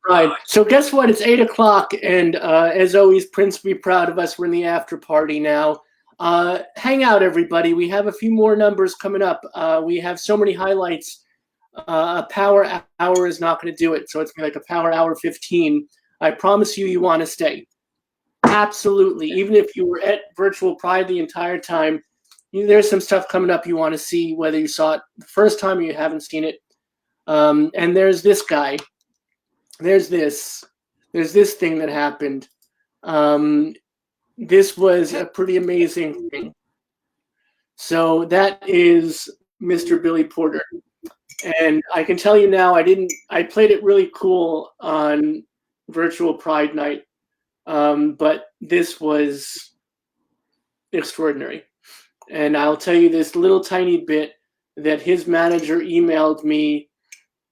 Pride. So guess what? It's 8 o'clock, and as always, Prince, be proud of us. We're in the after party now. Hang out, everybody. We have a few more numbers coming up. We have so many highlights. A power hour is not going to do it, so it's like a power hour 15. I promise you, you want to stay. Absolutely. Even if you were at Virtual Pride the entire time, there's some stuff coming up you want to see, whether you saw it the first time or you haven't seen it. And there's this guy. There's this thing that happened. This was a pretty amazing thing. So that is Mr. Billy Porter. And I can tell you now, I played it really cool on Virtual Pride night. But this was extraordinary. And I'll tell you this little tiny bit that his manager emailed me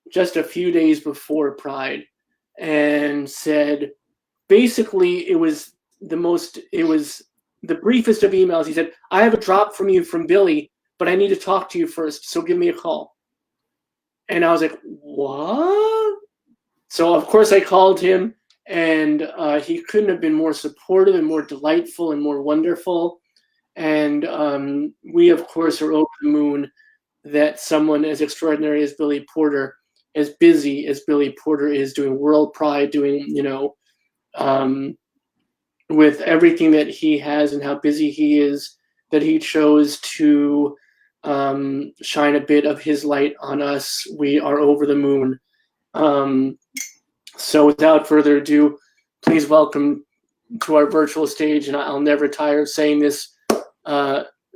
just a few days before Pride and said, basically, it was the briefest of emails. He said, I have a drop from you from Billy, but I need to talk to you first, so give me a call. And I was like, what? So, of course, I called him, and he couldn't have been more supportive and more delightful and more wonderful. And we, of course, are over the moon that someone as extraordinary as Billy Porter as busy as Billy Porter is doing World Pride, doing, with everything that he has and how busy he is, that he chose to shine a bit of his light on us. We are over the moon. So without further ado, please welcome to our virtual stage, and I'll never tire of saying this,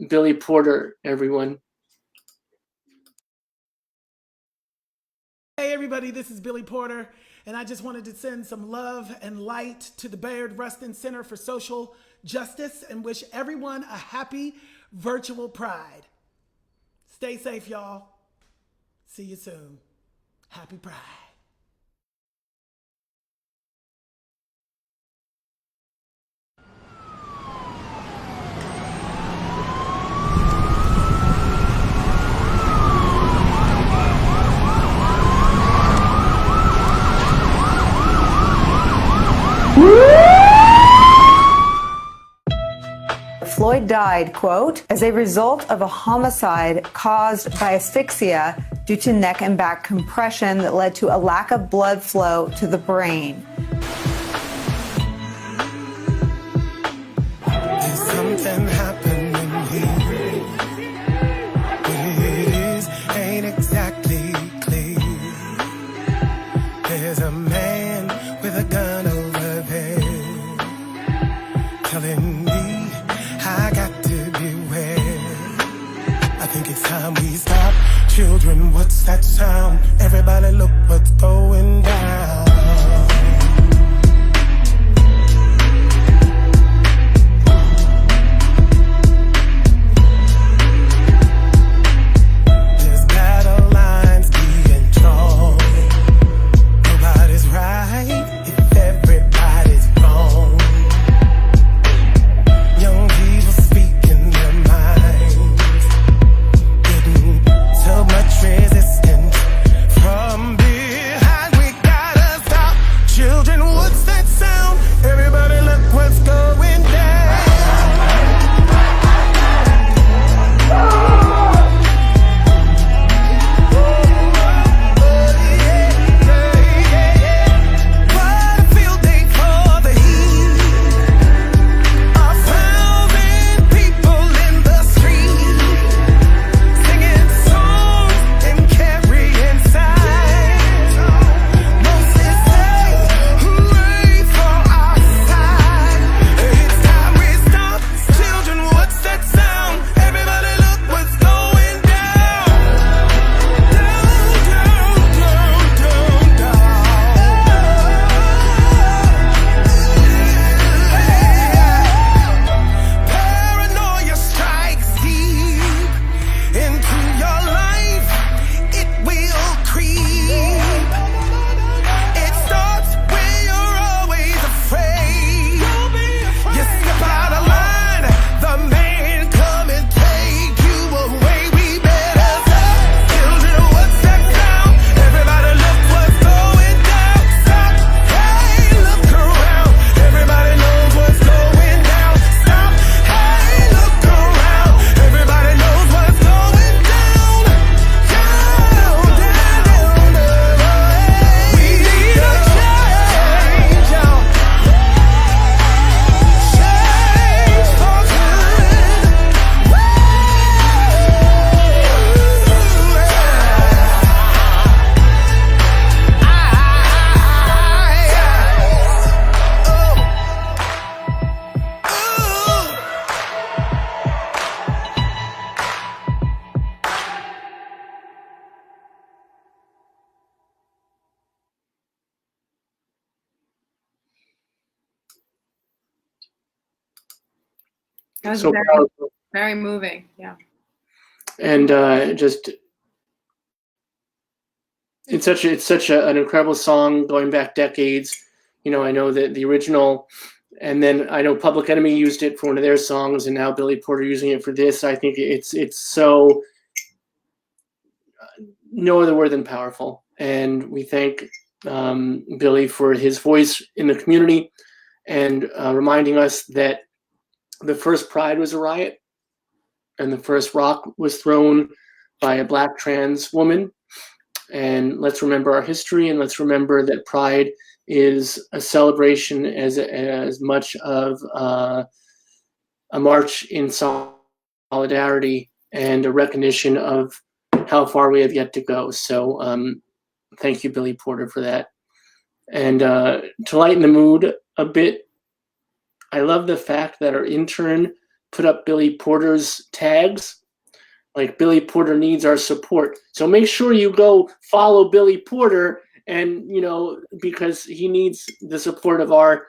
Billy Porter, everyone. Hey everybody, this is Billy Porter, and I just wanted to send some love and light to the Bayard Rustin Center for Social Justice and wish everyone a happy virtual Pride. Stay safe, y'all. See you soon. Happy Pride. Floyd died, quote, as a result of a homicide caused by asphyxia due to neck and back compression that led to a lack of blood flow to the brain. There's something happening here. What it is ain't exactly clear. There's a man with a gun over there telling me I got to beware. I think it's time we stop. Children, what's that sound? Everybody look what's going down. There's battle lines being drawn. Nobody's right if everybody's wrong. Young people speaking their minds, getting so much resistance from behind. We gotta stop. Children, what's that sound? Everybody look what's going down. What a field day for the heat. A thousand people in the street, singing songs and carrying signs. Mostly say, hooray for our side. It's time we stop. Children, what's that sound? Everybody look what's going down. Down, down, down, down, down. Paranoia strikes deep into your life. It will creep. It starts when you're always afraid. You step out of line, the man come and take you away. We better stop. Children, what's that sound? Everybody look what's going down. Stop. Hey, look around. Everybody knows what's going down. Stop. Hey, look around. Everybody knows what's going down. Down, down, down, down. We need a change, y'all. Change for That was So very, powerful. very moving. Yeah. And just it's such an incredible song going back decades. I know that the original, and then I know Public Enemy used it for one of their songs, and now Billy Porter using it for this. I think it's so no other word than powerful. And we thank Billy for his voice in the community and reminding us that the first Pride was a riot, and the first rock was thrown by a black trans woman, And let's remember our history, and let's remember that Pride is a celebration as much of a march in solidarity and a recognition of how far we have yet to go. So thank you, Billy Porter, for that. And to lighten the mood a bit, I love the fact that our intern put up Billy Porter's tags. Like, Billy Porter needs our support. So make sure you go follow Billy Porter, and, because he needs the support of our,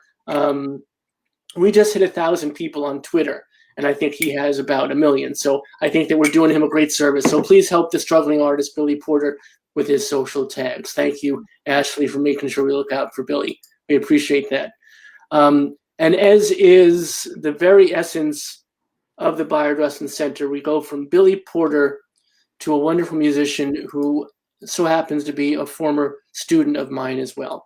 we just hit 1,000 people on Twitter, and I think he has about 1 million. So I think that we're doing him a great service. So please help the struggling artist, Billy Porter, with his social tags. Thank you, Ashley, for making sure we look out for Billy. We appreciate that. And as is the very essence of the Bayard Rustin Center, we go from Billy Porter to a wonderful musician who so happens to be a former student of mine as well.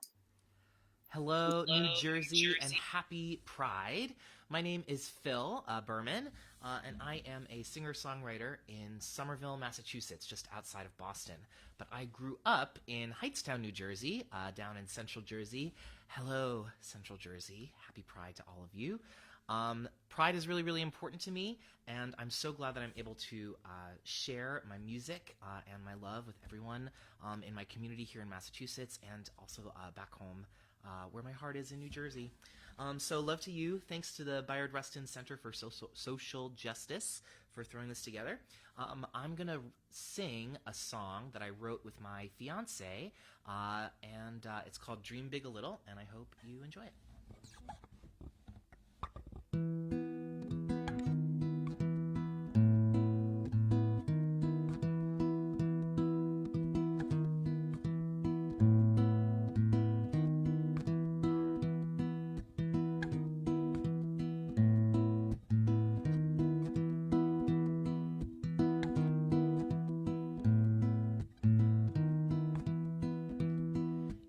Hello, New Jersey, and happy Pride. My name is Phil Berman, and I am a singer-songwriter in Somerville, Massachusetts, just outside of Boston. But I grew up in Hightstown, New Jersey, down in Central Jersey. Hello, Central Jersey. Happy Pride to all of you. Pride is really, really important to me, and I'm so glad that I'm able to share my music and my love with everyone in my community here in Massachusetts, and also back home where my heart is in New Jersey. So love to you. Thanks to the Bayard Rustin Center for Social Justice for throwing this together. I'm going to sing a song that I wrote with my fiance, and it's called Dream Big a Little, and I hope you enjoy it.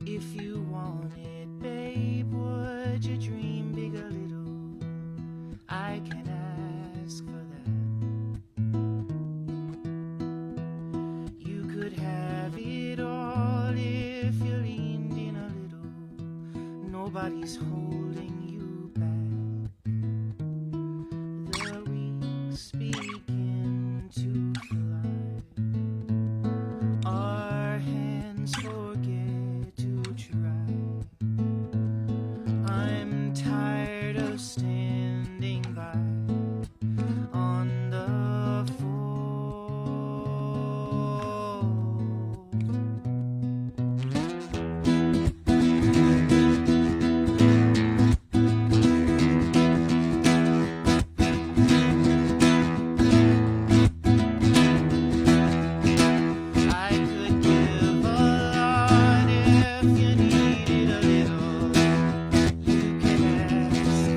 If you want it, babe, would you dream big a little? I can ask for that. You could have it all if you leaned in a little. Nobody's holding you back. The wings begin to fly. Our hands forget to try. I'm tired of standing by on the phone. I could give a lot if you needed a little. You can ask.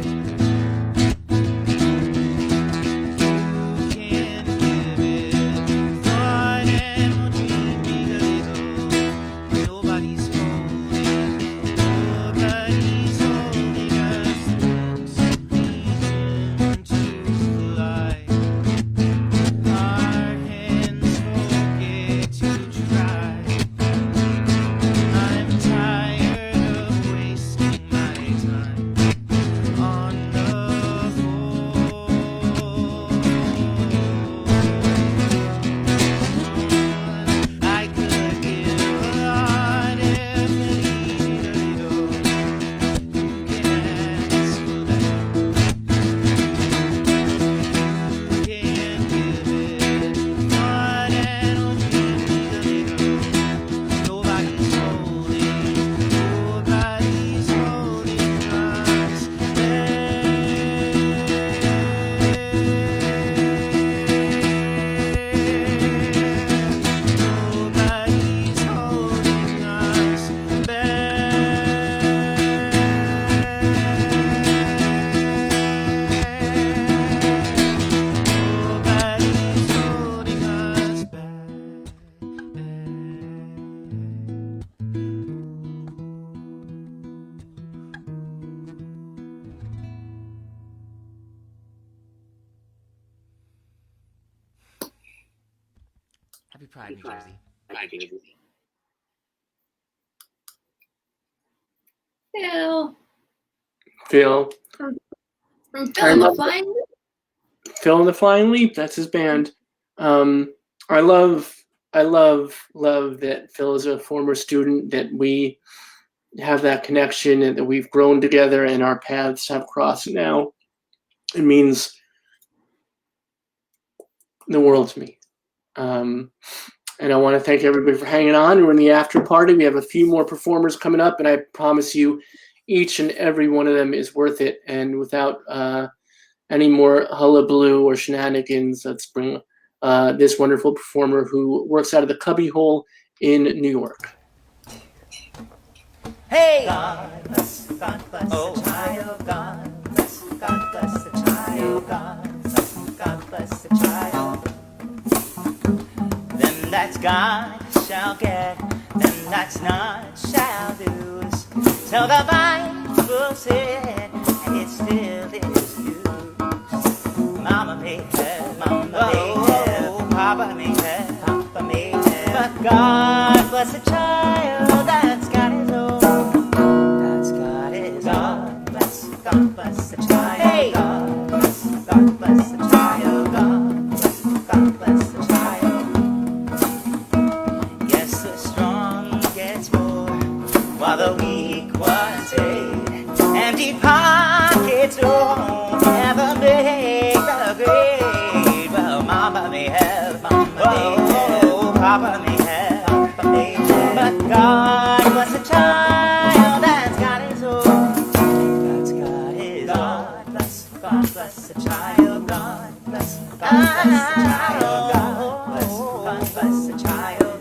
You can give it thought and we'll dream big a little. Nobody's holding us. Wings begin to fly. Our hands forget to try. I'm tired of wasting my time on the phone. I could give a lot if you need a little. You can ask for that. You can give it thought and we'll dream big a little. Nobody's holding us back. Nobody's holding us Nobody's holding us Happy Pride, New Jersey. Phil. Phil. From I Phil and the love Flying Leap. Phil and the Flying Leap. That's his band. I love that Phil is a former student, that we have that connection and that we've grown together and our paths have crossed now. It means the world to me. And I want to thank everybody for hanging on. We're in the after party. We have a few more performers coming up, and I promise you each and every one of them is worth it. And without any more hullabaloo or shenanigans, let's bring this wonderful performer who works out of the Cubby Hole in New York. Hey! God bless the child. God bless the child. God bless the child. Them that's got shall get, them that's not shall lose. So the Bible said, and it still is used. Mama may have, Papa may have, but God bless the child that's got his own. God bless the child. Hey! God bless the child. God bless the child. Yes, the strong gets more, while the weak ones fade. Empty pockets don't ever make the grade. Well, Mama may have, Papa may have, but God bless the child that's got his own. God bless the child, God bless the child, God bless the child.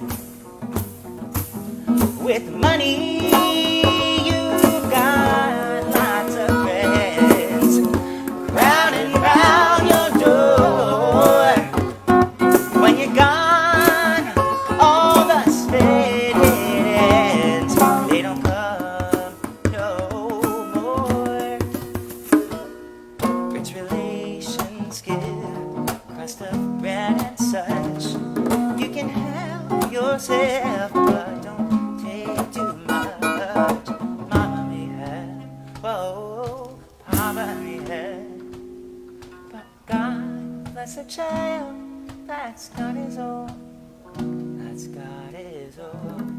With money, you've got lots of friends crowding round your door. When you're gone, all the spending ends, they don't come no more. Rich relations give crust of bread and such. You can help yourself, but don't take too much. Mama may have, whoa, Papa may have, but God bless a child that's got his own. That's got his own.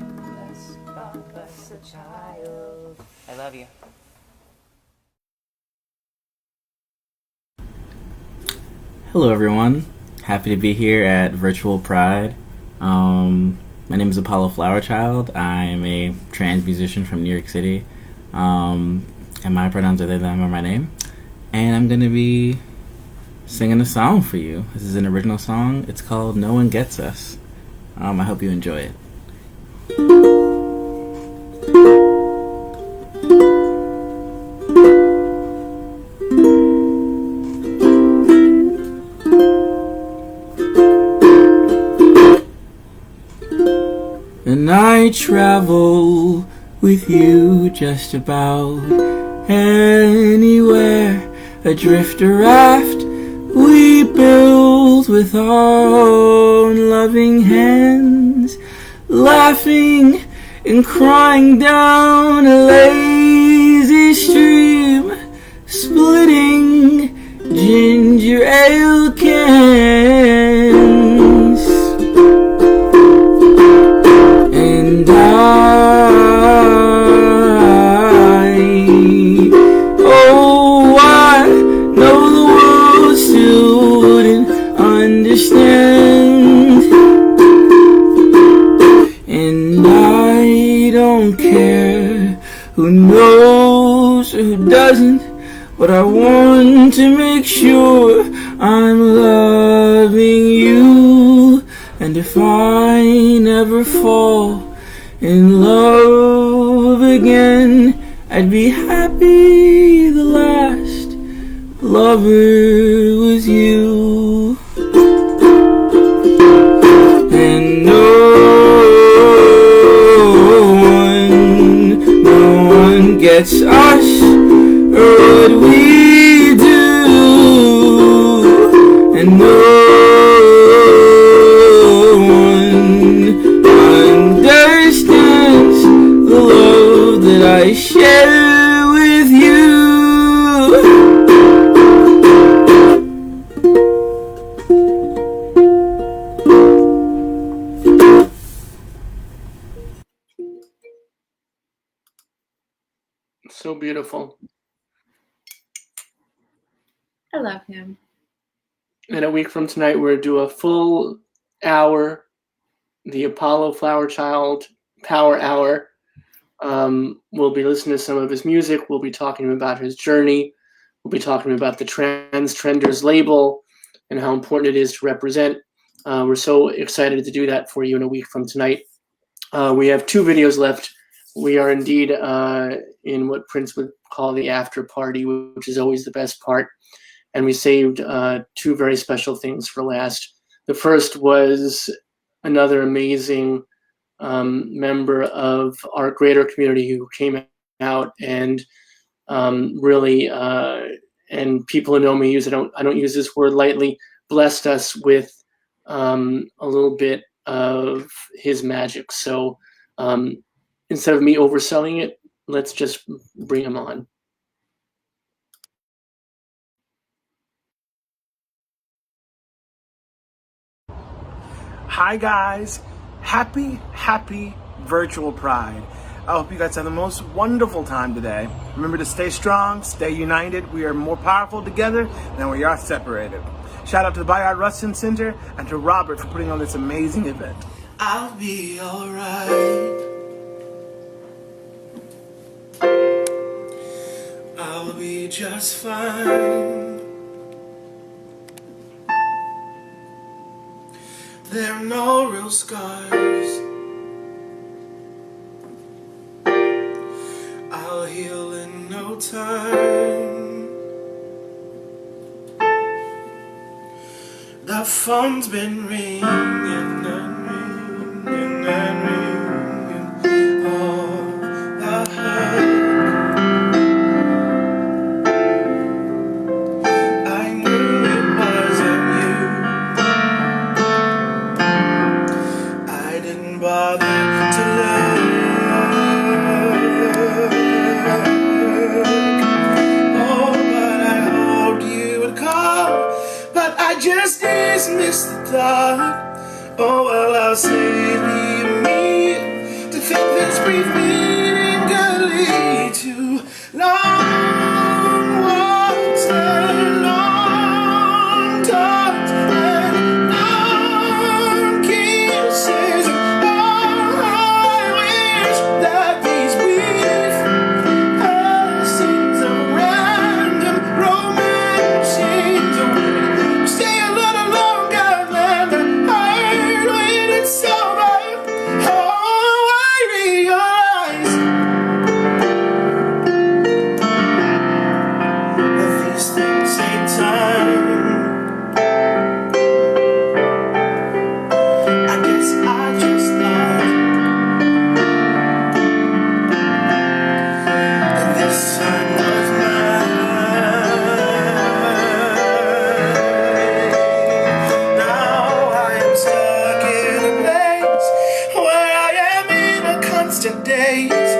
God bless a child. I love you. Hello everyone, happy to be here at Virtual Pride. My name is Apollo Flowerchild. I am a trans musician from New York City, and my pronouns are they, them, or my name. And I'm going to be singing a song for you. This is an original song. It's called No One Gets Us. I hope you enjoy it. And I travel with you just about anywhere. Adrift a raft we build with our own loving hands, laughing and crying down a lazy stream, splitting ginger ale cans. And I know the world still wouldn't understand. And I don't care who knows or who doesn't, but I want to make sure I'm loving you. And if I never fall in love again, I'd be happy the last lover was you. And no one gets us or what we do. And no one understands the love that I share beautiful. I love him. And a week from tonight, we're going to do a full hour, the Apollo Flower Child Power Hour. We'll be listening to some of his music. We'll be talking about his journey. We'll be talking about the Trenders label and how important it is to represent. We're so excited to do that for you in a week from tonight. We have 2 videos left. We are indeed in what Prince would call the after party, which is always the best part. And we saved 2 very special things for last. The first was another amazing member of our greater community who came out and really, and people who know me use, I don't use this word lightly, blessed us with a little bit of his magic. So instead of me overselling it, let's just bring him on. Hi guys, happy virtual Pride. I hope you guys have the most wonderful time today. Remember to stay strong, stay united. We are more powerful together than we are separated. Shout out to the Bayard Rustin Center and to Robert for putting on this amazing event. I'll be alright. I'll be just fine. There are no real scars. I'll heal in no time. The phone's been ringing and ringing and ringing. Oh, the hurt. I knew it wasn't you. I didn't bother to look. Oh, but I hoped you would call. But I just dismissed the thought. Oh, well, I'll say leave me to think this brief meeting could lead to long walks and long talks and long kisses. Oh, I wish that these brief scenes of random romancings would stay a little longer than the heart when it's over. Oh, I realize that these things take time. I guess I just thought that this time was mine. Now I am stuck in a place where I am in a constant daze.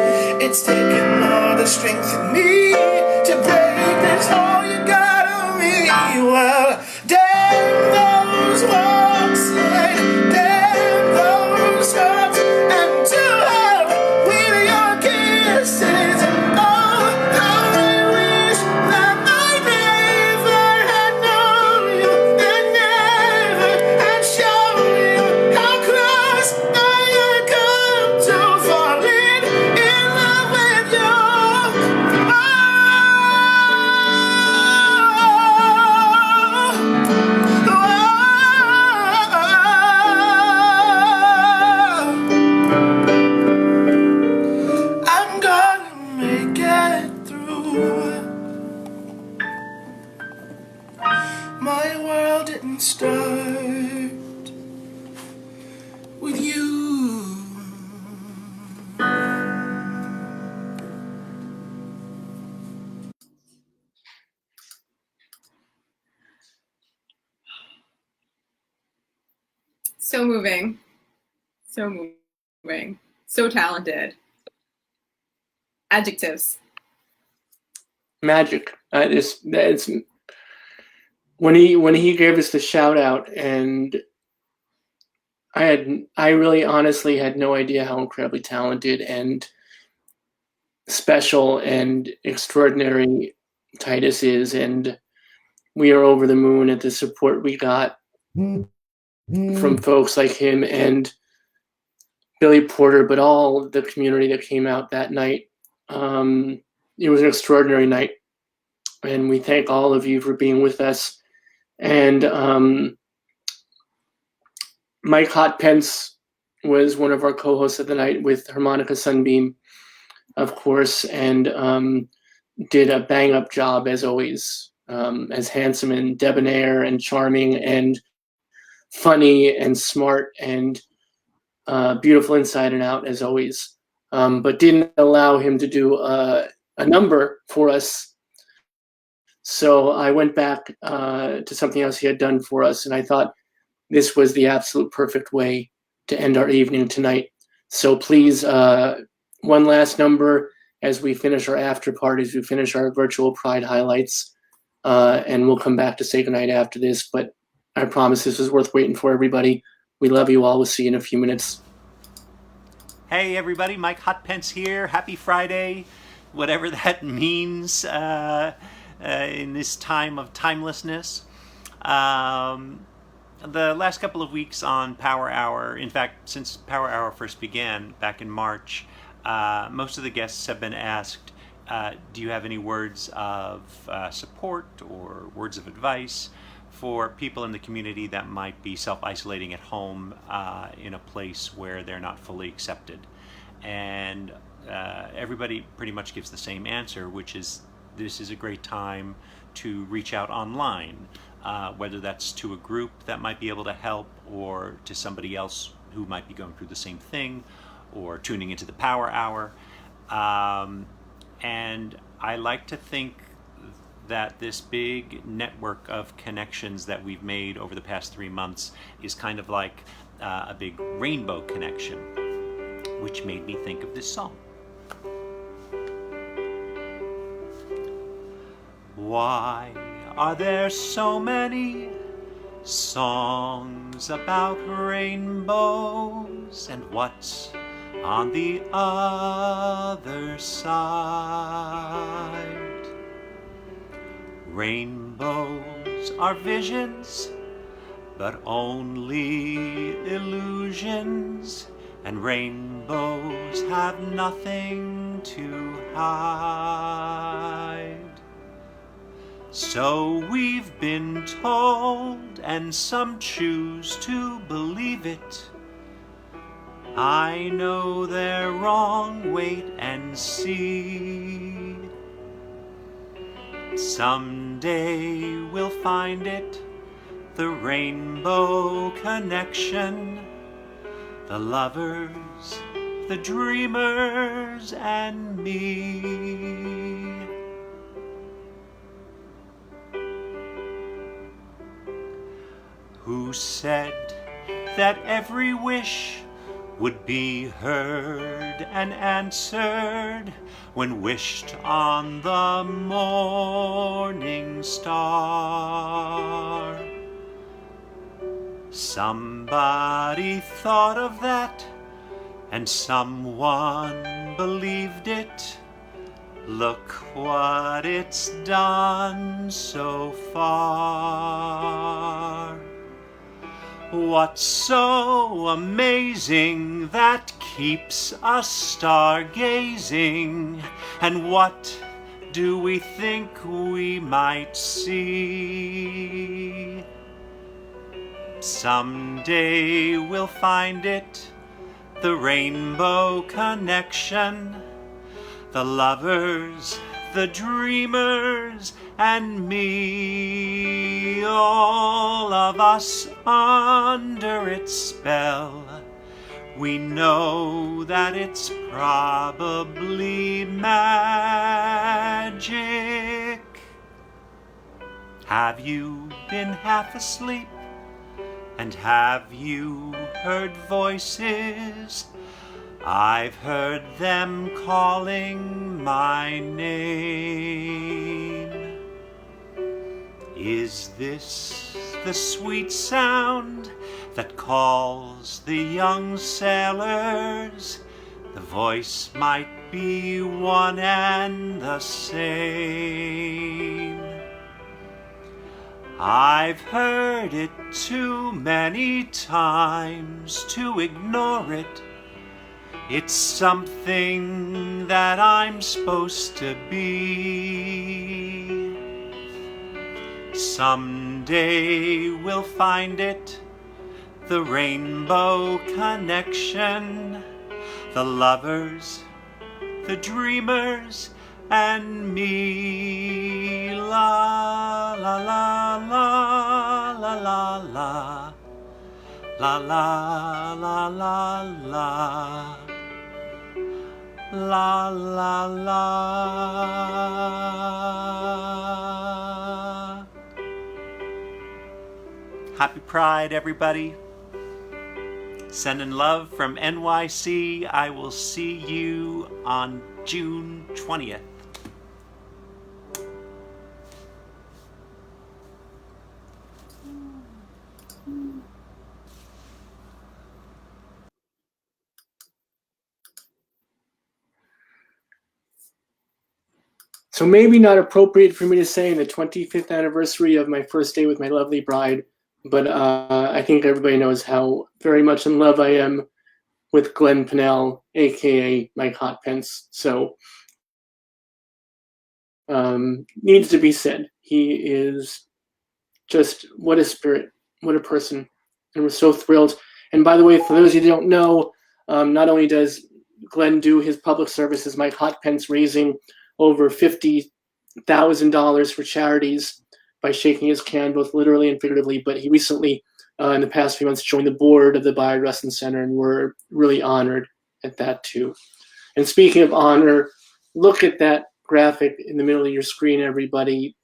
It's taken all the strength in me to break this whole you got on me. Well, damn those walks and damn those hearts, and to hell with your kisses. Oh, how I wish that I never had known you and never had shown you how close I had come to falling in love with you. I'm gonna make it through. My world didn't start with you. So moving. So moving. So talented. Adjectives. Magic. It's when he gave us the shout out, and I really honestly had no idea how incredibly talented and special and extraordinary Titus is, and we are over the moon at the support we got from folks like him and Billy Porter, but all the community that came out that night. It was an extraordinary night, and we thank all of you for being with us. And Mike Hotpence was one of our co-hosts of the night with Harmonica Sunbeam, of course, and did a bang-up job as always, as handsome and debonair and charming and funny and smart and beautiful inside and out as always, but didn't allow him to do a number for us. So I went back to something else he had done for us, and I thought this was the absolute perfect way to end our evening tonight. So please, one last number as we finish our after parties, we finish our virtual Pride highlights, and we'll come back to say goodnight after this. But I promise this is worth waiting for, everybody. We love you all. We'll see you in a few minutes. Hey everybody, Mike Hotpence here. Happy Friday, whatever that means in this time of timelessness. The last couple of weeks on Power Hour, in fact, since Power Hour first began back in March, most of the guests have been asked, do you have any words of support or words of advice for people in the community that might be self-isolating at home in a place where they're not fully accepted? And everybody pretty much gives the same answer, which is this is a great time to reach out online, whether that's to a group that might be able to help or to somebody else who might be going through the same thing or tuning into the Power Hour. And I like to think that this big network of connections that we've made over the past 3 months is kind of like a big rainbow connection, which made me think of this song. Why are there so many songs about rainbows, and what's on the other side? Rainbows are visions, but only illusions, and rainbows have nothing to hide. So we've been told, and some choose to believe it. I know they're wrong, wait and see. Someday we'll find it, the rainbow connection, the lovers, the dreamers, and me. Who said that every wish would be heard and answered when wished on the morning star? Somebody thought of that, and someone believed it. Look what it's done so far. What's so amazing that keeps us stargazing? And what do we think we might see? Someday we'll find it, the rainbow connection, the lovers, the dreamers, and me, all of us under its spell. We know that it's probably magic. Have you been half asleep? And have you heard voices? I've heard them calling my name. Is this the sweet sound that calls the young sailors The voice might be one and the same. I've heard it too many times to ignore it. It's something that I'm supposed to be. Someday we'll find it, the rainbow connection, the lovers, the dreamers, and me. La la la la la la la la la la la la la la la. Happy Pride, everybody. Sending love from NYC. I will see you on June 20th. So maybe not appropriate for me to say in the 25th anniversary of my first day with my lovely bride, but I think everybody knows how very much in love I am with Glenn Pinnell, aka Mike Hotpence. So needs to be said. He is just what a spirit, what a person, and we're so thrilled. And by the way, for those of you who don't know, not only does Glenn do his public service as Mike Hotpence, raising over $50,000 for charities by shaking his can, both literally and figuratively. But he recently, in the past few months, joined the board of the Bayard Rustin Center, and we're really honored at that too. And speaking of honor, look at that graphic in the middle of your screen, everybody.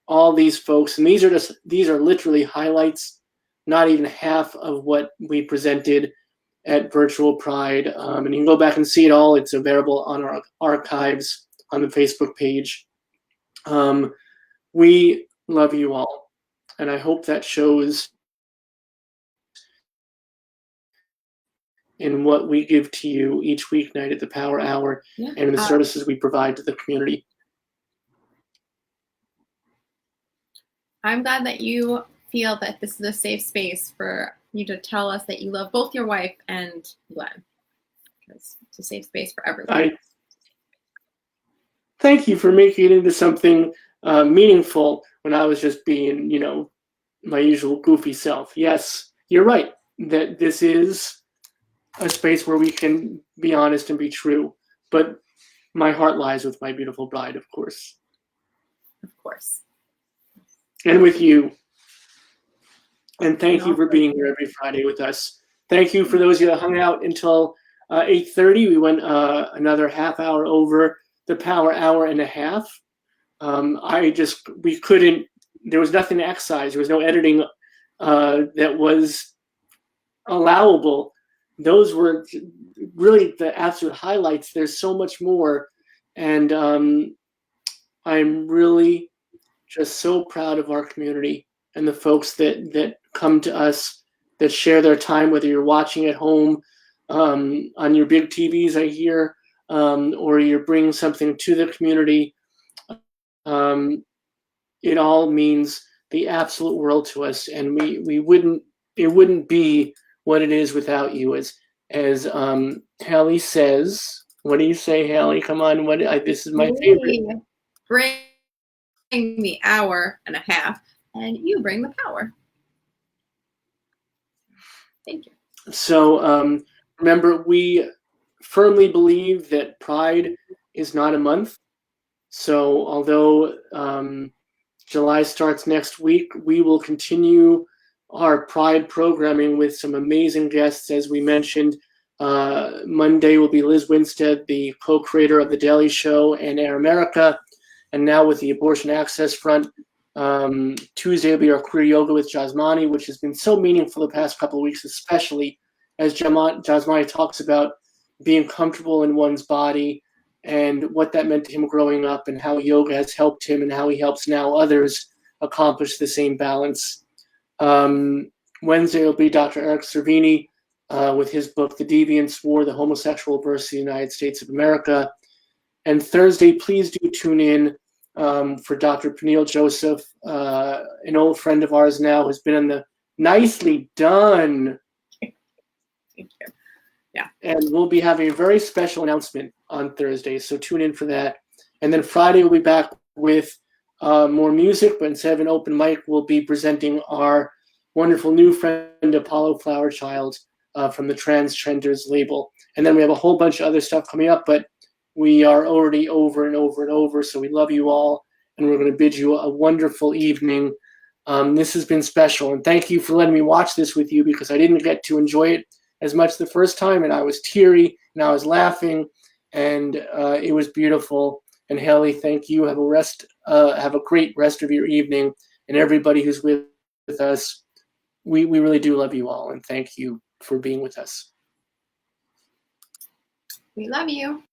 All these folks, and these are literally highlights, not even half of what we presented at Virtual Pride. And you can go back and see it all. It's available on our archives on the Facebook page. We love you all, and I hope that shows in what we give to you each weeknight at the Power Hour and in the services we provide to the community. I'm glad that you feel that this is a safe space for you to tell us that you love both your wife and Glenn, because it's a safe space for everyone. Thank you for making it into something meaningful when I was just being, my usual goofy self. Yes, you're right that this is a space where we can be honest and be true, but my heart lies with my beautiful bride, of course. Of course. And with you. And thank you for being here every Friday with us. Thank you for those of you that hung out until 8:30. We went another half hour over the Power Hour and a half. We couldn't, there was nothing to excise. There was no editing that was allowable. Those were really the absolute highlights. There's so much more. And I'm really just so proud of our community and the folks that come to us, that share their time, whether you're watching at home on your big TVs, I hear, or you're bringing something to the community. It all means the absolute world to us, and it wouldn't be what it is without you. As Hayley says, what do you say, Hayley? Come on, this is my favorite. Bring the hour and a half, and you bring the power. Thank you. So remember, we firmly believe that Pride is not a month. So although July starts next week, we will continue our Pride programming with some amazing guests. As we mentioned, Monday will be Liz Winstead, the co-creator of The Daily Show and Air America. And now with the Abortion Access Front, Tuesday will be our Queer Yoga with Jasmani, which has been so meaningful the past couple of weeks, especially as Jasmani talks about being comfortable in one's body and what that meant to him growing up, and how yoga has helped him and how he helps now others accomplish the same balance. Wednesday will be Dr. Eric Cervini, with his book, The Deviants War, The Homosexual Births of the United States of America. And Thursday, please do tune in for Dr. Peniel Joseph, an old friend of ours now, who's been on the Nicely Done. Thank you. Yeah. And we'll be having a very special announcement on Thursday, so tune in for that. And then Friday, we'll be back with more music, but instead of an open mic, we'll be presenting our wonderful new friend, Apollo Flowerchild, from the Trans-Trenders label. And then we have a whole bunch of other stuff coming up, but we are already over and over and over, so we love you all, and we're going to bid you a wonderful evening. This has been special, and thank you for letting me watch this with you, because I didn't get to enjoy it as much the first time, and I was teary, and I was laughing, and it was beautiful. And Hayley, thank you. Have a great rest of your evening, and everybody who's with us. We really do love you all, and thank you for being with us. We love you.